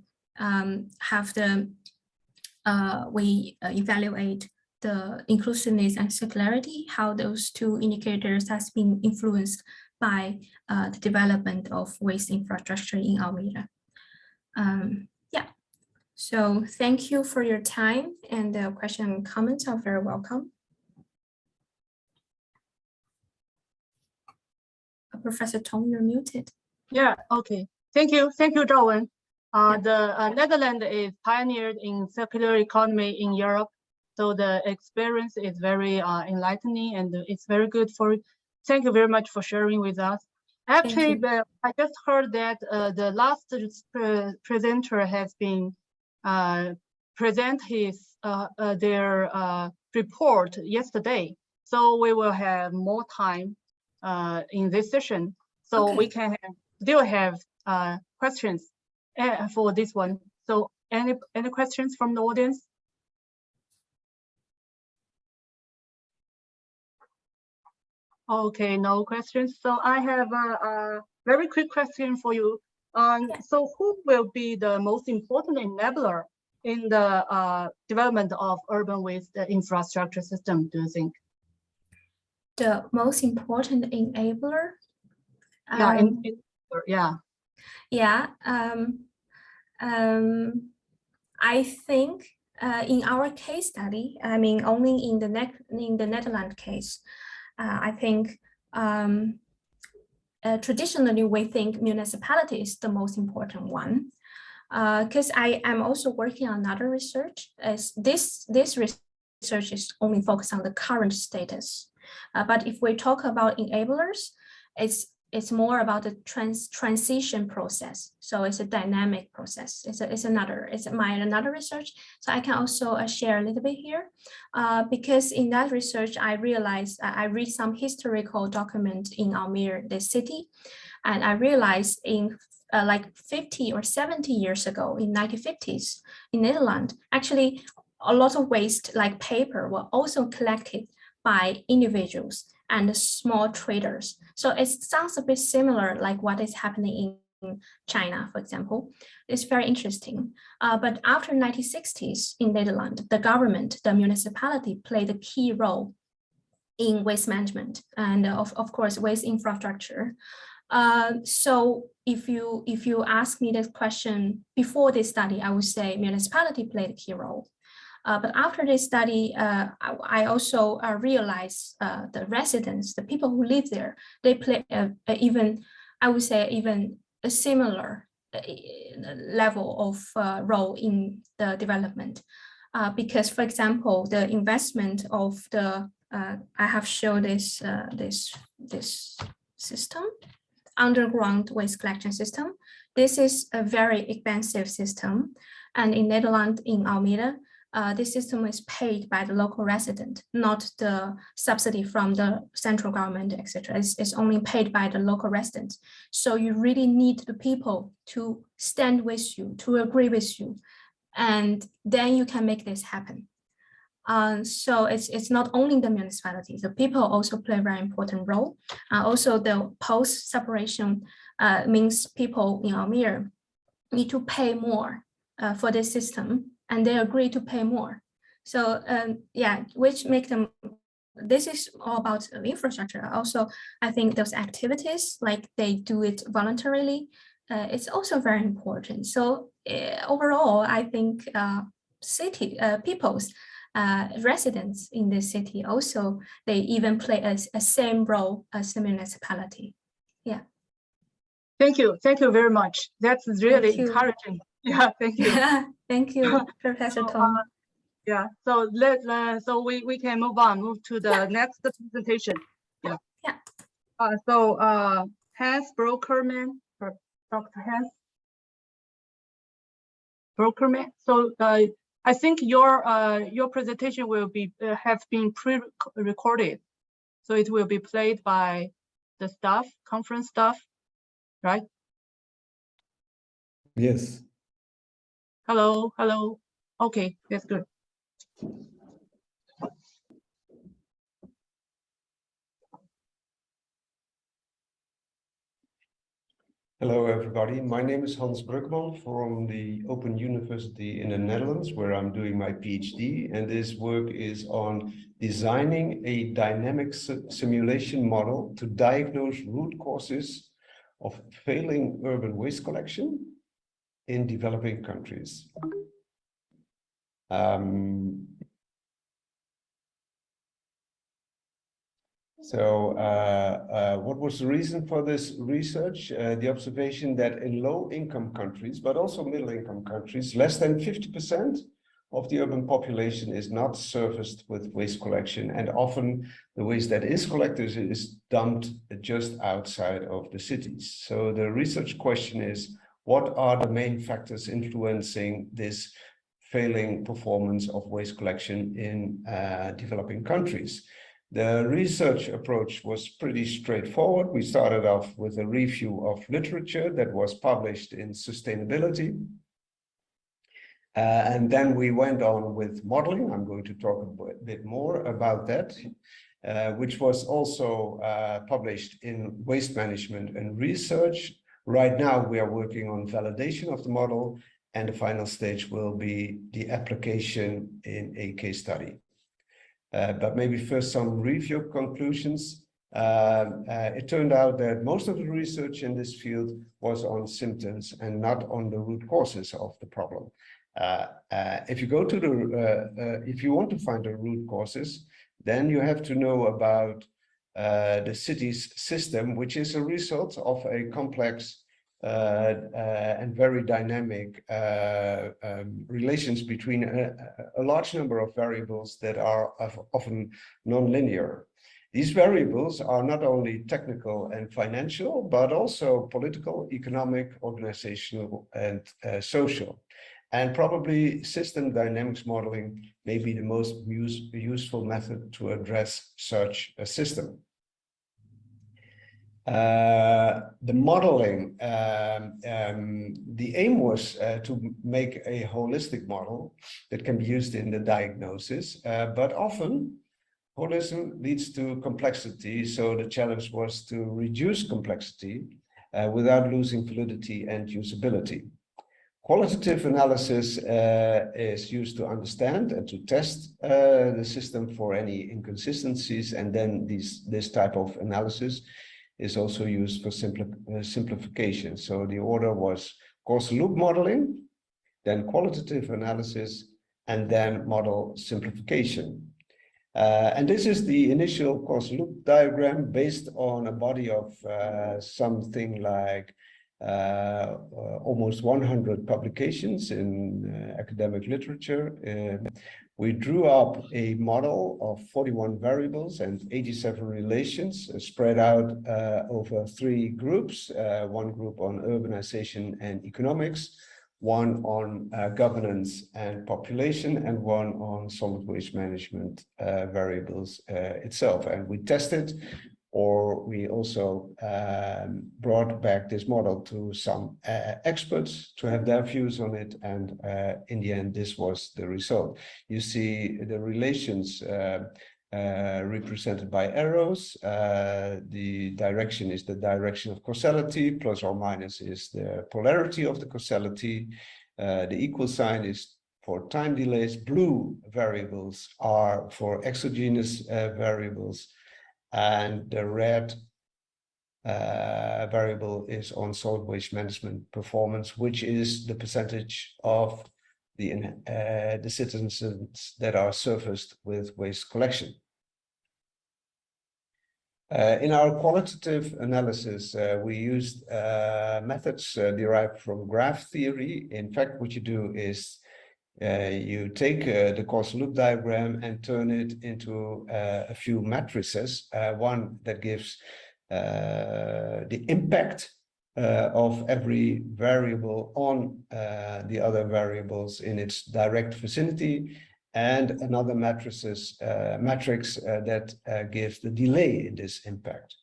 evaluate the inclusiveness and circularity, how those two indicators has been influenced by the development of waste infrastructure in Almere. So thank you for your time, and the questions and comments are very welcome. Professor Tong, you're muted. Yeah, okay. Thank you, Zhaowen. The Netherlands is pioneered in circular economy in Europe, so the experience is very enlightening, and it's very good for. Thank you very much for sharing with us. Actually, I just heard that the last presenter has been present their report yesterday, so we will have more time in this session, so we can still have questions for this one. So Any questions from the audience? Okay, no questions. So I have a very quick question for you. So who will be the most important enabler in the development of urban waste infrastructure system, do you think? The most important enabler? Yeah, Yeah, I think in our case study, I mean, only in the Netherlands case, I think traditionally we think municipality is the most important one. Because I am also working on another research. As this research is only focused on the current status. But if we talk about enablers, it's more about the transition process. So it's a dynamic process. It's another research. So I can also share a little bit here, because in that research I realized I read some historical document in Almere, the city, and I realized in like 50 or 70 years ago, in 1950s in Netherlands, actually a lot of waste like paper were also collected by individuals and small traders. So it sounds a bit similar like what is happening in China, for example. It's very interesting. But after 1960s in Netherlands, the government, the municipality played a key role in waste management and of course waste infrastructure. So if you ask me this question before this study, I would say municipality played a key role. But after this study, I also realized the residents, the people who live there, they play even a similar level of role in the development. Because, for example, the investment of the I have shown this this system, underground waste collection system. This is a very expensive system, and in Netherlands, in Almere, this system is paid by the local resident, not the subsidy from the central government, etc. It's only paid by the local residents. So you really need the people to stand with you, to agree with you, and then you can make this happen. So it's not only the municipalities, the people also play a very important role. Also, the post-separation means people in Almere need to pay more for this system, and they agree to pay more. So yeah, which make them, this is all about infrastructure. Also, I think those activities, like they do it voluntarily, it's also very important. So overall, I think people's residents in the city also, they even play a same role as the municipality. Yeah. Thank you very much. That's really encouraging. Yeah, thank you. Thank you, Professor Tong. Yeah, so so we can move to the next presentation. Yeah. So Hans Brokerman, Dr. Hans Brokerman. So I think your presentation will be have been pre-recorded, so it will be played by the staff, conference staff, right? Yes. Hello. Okay, that's good. Hello, everybody. My name is Hans Brugman from the Open University in the Netherlands, where I'm doing my PhD. And this work is on designing a dynamic simulation model to diagnose root causes of failing urban waste collection in developing countries. What was the reason for this research? The observation that in low-income countries, but also middle-income countries, less than 50% of the urban population is not serviced with waste collection, and often the waste that is collected is dumped just outside of the cities. So the research question is, what are the main factors influencing this failing performance of waste collection in developing countries? The research approach was pretty straightforward. We started off with a review of literature that was published in Sustainability. And then we went on with modeling. I'm going to talk a bit more about that, which was also published in Waste Management and Research. Right now, we are working on validation of the model, and the final stage will be the application in a case study. But maybe first some review conclusions. It turned out that most of the research in this field was on symptoms and not on the root causes of the problem. If you go to the, if you want to find the root causes, then you have to know about the city's system, which is a result of a complex and very dynamic relations between a large number of variables that are often non-linear. These variables are not only technical and financial, but also political, economic, organizational, and social. And probably system dynamics modeling may be the most useful method to address such a system. The modeling, the aim was to make a holistic model that can be used in the diagnosis, but often holism leads to complexity. So the challenge was to reduce complexity without losing validity and usability. Qualitative analysis is used to understand and to test the system for any inconsistencies, and then this type of analysis is also used for simplification. So the order was causal loop modeling, then qualitative analysis, and then model simplification. And this is the initial causal loop diagram based on a body of something like almost 100 publications in academic literature. We drew up a model of 41 variables and 87 relations spread out over 3 groups, one group on urbanization and economics, one on governance and population, and one on solid waste management variables itself. And we tested, or we also brought back this model to some experts to have their views on it. And in the end, this was the result. You see the relations represented by arrows. The direction is the direction of causality, plus or minus is the polarity of the causality. The equal sign is for time delays. Blue variables are for exogenous variables, and the red variable is on solid waste management performance, which is the percentage of the citizens that are surfaced with waste collection. In our qualitative analysis, we used methods derived from graph theory. In fact, what you do is you take the causal loop diagram and turn it into a few matrices, one that gives the impact of every variable on the other variables in its direct vicinity, and another matrix that gives the delay in this impact.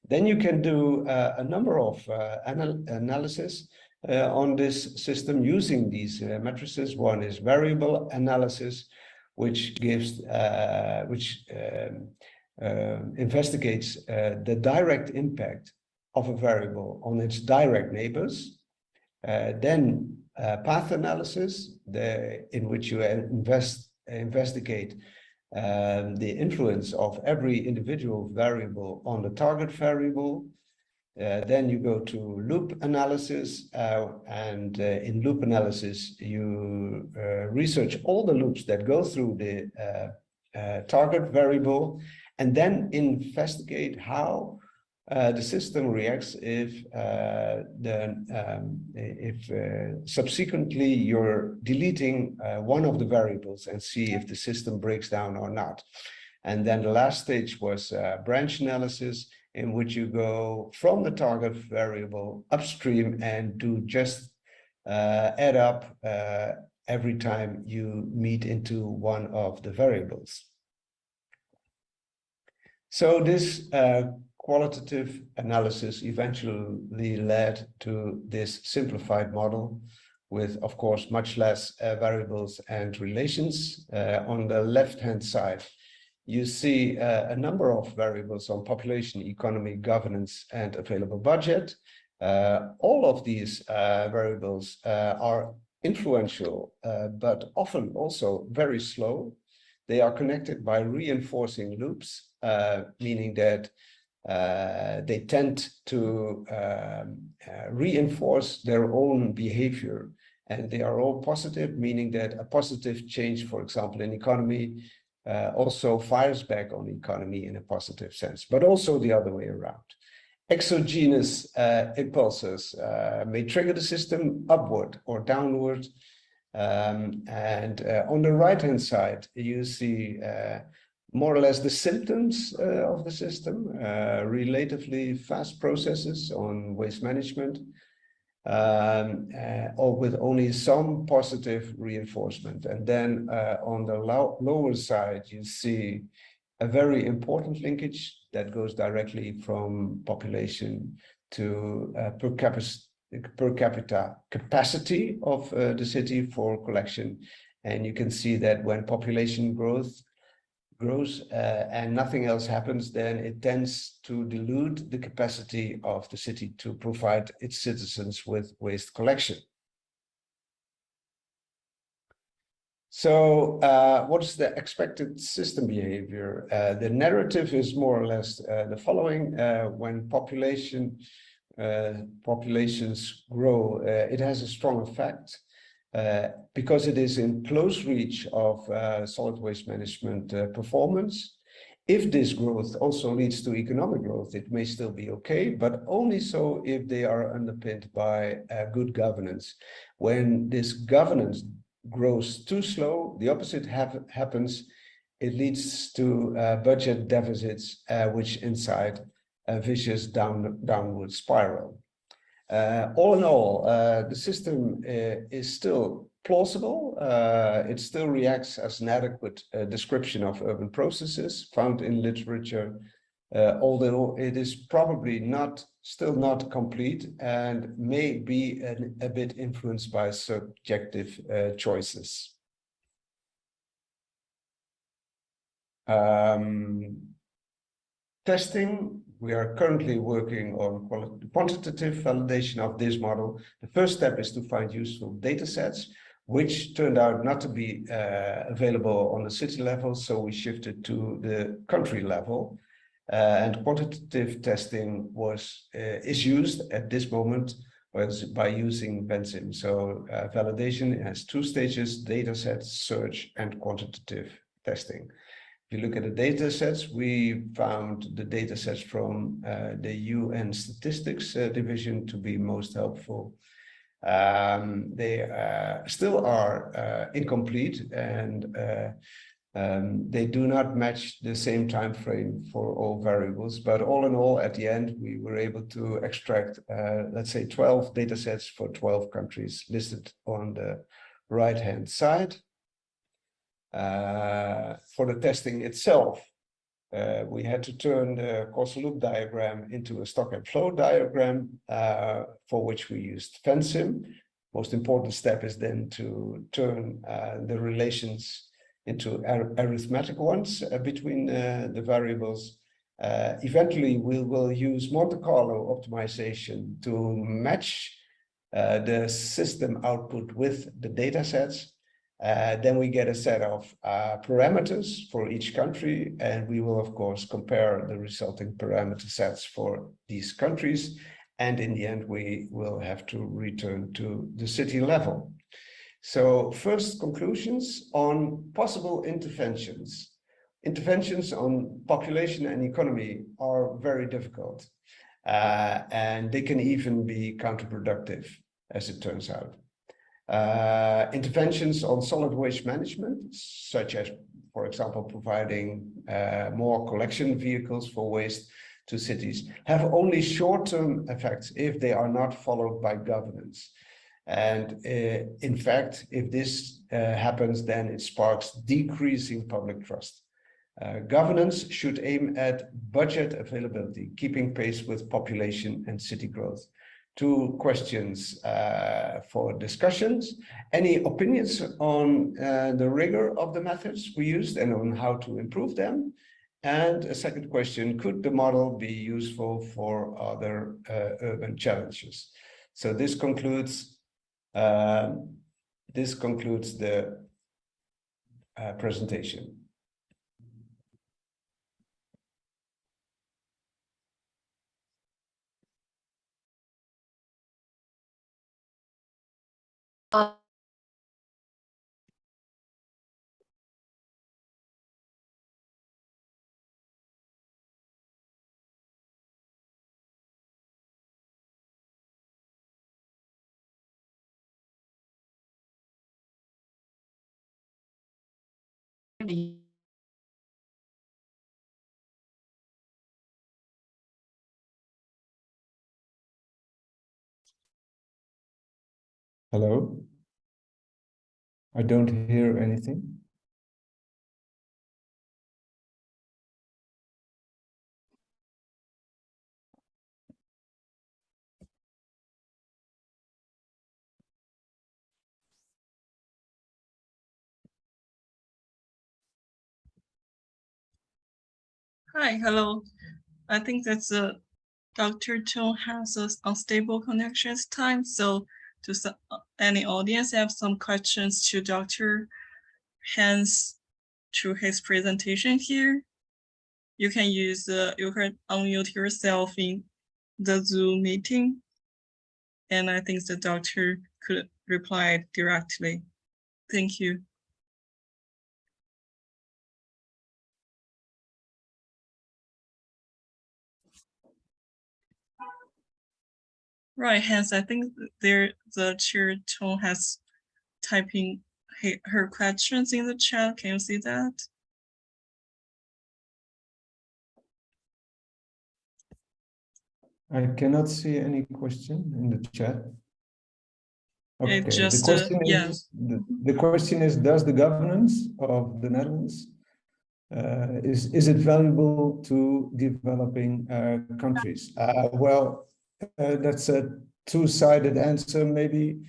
Then you can do a number of analysis on this system using these matrices. One is variable analysis, which gives investigates the direct impact of a variable on its direct neighbors. Then path analysis, in which you investigate the influence of every individual variable on the target variable. Then you go to loop analysis, and in loop analysis, you research all the loops that go through the target variable, and then investigate how the system reacts if subsequently you're deleting one of the variables, and see if the system breaks down or not. And then the last stage was branch analysis, in which you go from the target variable upstream and do just add up every time you meet into one of the variables. So this qualitative analysis eventually led to this simplified model, with, of course, much less variables and relations. On the left-hand side, you see a number of variables on population, economy, governance, and available budget. All of these variables are influential, but often also very slow. They are connected by reinforcing loops, meaning that they tend to reinforce their own behavior. And they are all positive, meaning that a positive change, for example, in economy, also fires back on economy in a positive sense, but also the other way around. Exogenous impulses may trigger the system upward or downward. And on the right-hand side, you see more or less the symptoms of the system, relatively fast processes on waste management, or with only some positive reinforcement. And then on the lower side, you see a very important linkage that goes directly from population to per capita capacity of the city for collection. And you can see that when population grows and nothing else happens, then it tends to dilute the capacity of the city to provide its citizens with waste collection. So what is the expected system behavior? The narrative is more or less the following. When populations grow, it has a strong effect because it is in close reach of solid waste management performance. If this growth also leads to economic growth, it may still be okay, but only so if they are underpinned by good governance. When this governance grows too slow, the opposite happens. It leads to budget deficits, which incite a vicious downward spiral. All in all, the system is still plausible. It still reacts as an adequate description of urban processes found in literature, although it is probably still not complete and may be a bit influenced by subjective choices. Testing, we are currently working on quantitative validation of this model. The first step is to find useful data sets, which turned out not to be available on the city level, so we shifted to the country level. And quantitative testing is used at this moment by using Benzim. So validation has two stages: data sets, search, and quantitative testing. If you look at the data sets, we found the data sets from the UN Statistics Division to be most helpful. They still are incomplete, and they do not match the same time frame for all variables, but all in all, at the end, we were able to extract, let's say, 12 data sets for 12 countries listed on the right-hand side. For the testing itself, we had to turn the causal loop diagram into a stock and flow diagram, for which we used Benzim. Most important step is then to turn the relations into arithmetic ones between the variables. Eventually, we will use Monte Carlo optimization to match the system output with the data sets. Then we get a set of parameters for each country, and we will, of course, compare the resulting parameter sets for these countries. And in the end, we will have to return to the city level. So first conclusions on possible interventions. Interventions on population and economy are very difficult, and they can even be counterproductive, as it turns out. Interventions on solid waste management, such as, for example, providing more collection vehicles for waste to cities, have only short-term effects if they are not followed by governance. And in fact, if this happens, then it sparks decreasing public trust. Governance should aim at budget availability, keeping pace with population and city growth. two questions for discussions. Any opinions on the rigor of the methods we used and on how to improve them? And a second question, could the model be useful for other urban challenges? So this concludes the presentation. Hello? I don't hear anything. Hi, hello. I think that's Dr. Tong has an unstable connection time. So to any audience have some questions to Dr. Hans to his presentation here, you can use you can unmute yourself in the Zoom meeting. And I think the doctor could reply directly. Thank you. Right, Hans, I think the chair Tong has typing her questions in the chat. Can you see that? I cannot see any question in the chat. Okay, Just, the question is, the question is, does the governance of the Netherlands is it valuable to developing countries? Well, that's a two-sided answer, maybe.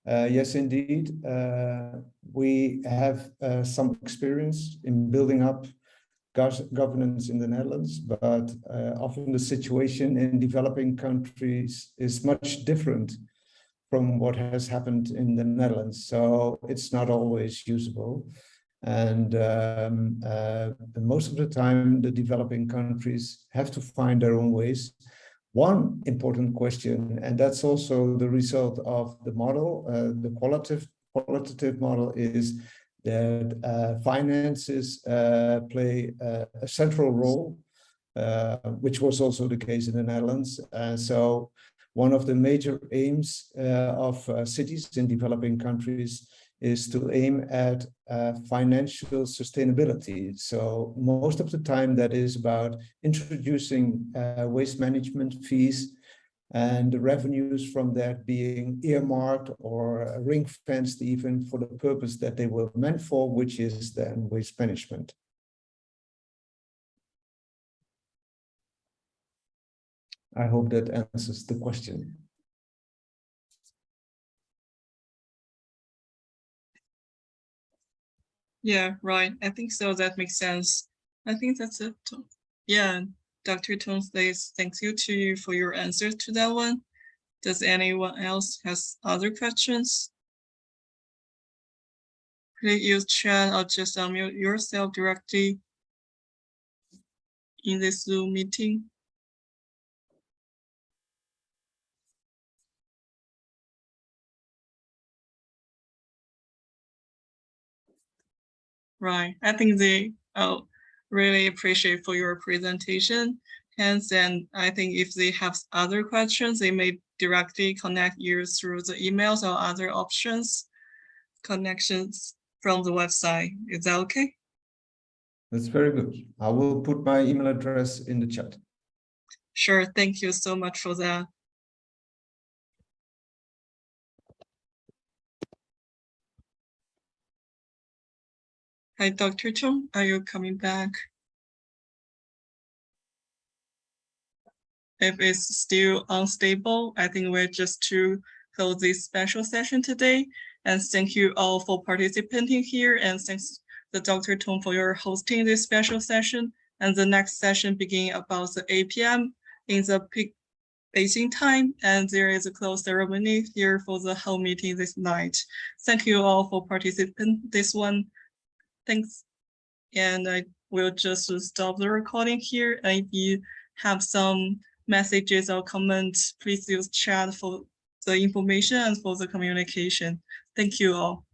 Yes, indeed. We have some experience in building up governance in the Netherlands, but often the situation in developing countries is much different from what has happened in the Netherlands. So it's not always usable. And most of the time, the developing countries have to find their own ways. One important question, and that's also the result of the model, the qualitative model, is that finances play a central role, which was also the case in the Netherlands. So one of the major aims of cities in developing countries is to aim at financial sustainability. So most of the time that is about introducing waste management fees and the revenues from that being earmarked or ring-fenced even for the purpose that they were meant for, which is then waste management. I hope that answers the question. Yeah, right. I think so. That makes sense. I think that's it. Yeah, Dr. Tong says thank you to you for your answers to that one. Does anyone else has other questions? Please use chat or just unmute yourself directly in this Zoom meeting. Right. I think they really appreciate for your presentation. Hence, and I think if they have other questions, they may directly connect you through the emails or other options, connections from the website. Is that okay? That's very good. I will put my email address in the chat. Sure. Thank you so much for that. Hi, Dr. Tong, are you coming back? if it's still unstable, I think we're just to close this special session today. And thank you all for participating here. And thanks to Dr. Tong for your hosting this special session. And the next session beginning about the 8 p.m. in the peak Beijing time. And there is a close ceremony here for the whole meeting this night. Thank you all for participating this one. Thanks. And I will just stop the recording here. And if you have some messages or comments, please use chat for the information and for the communication. Thank you all.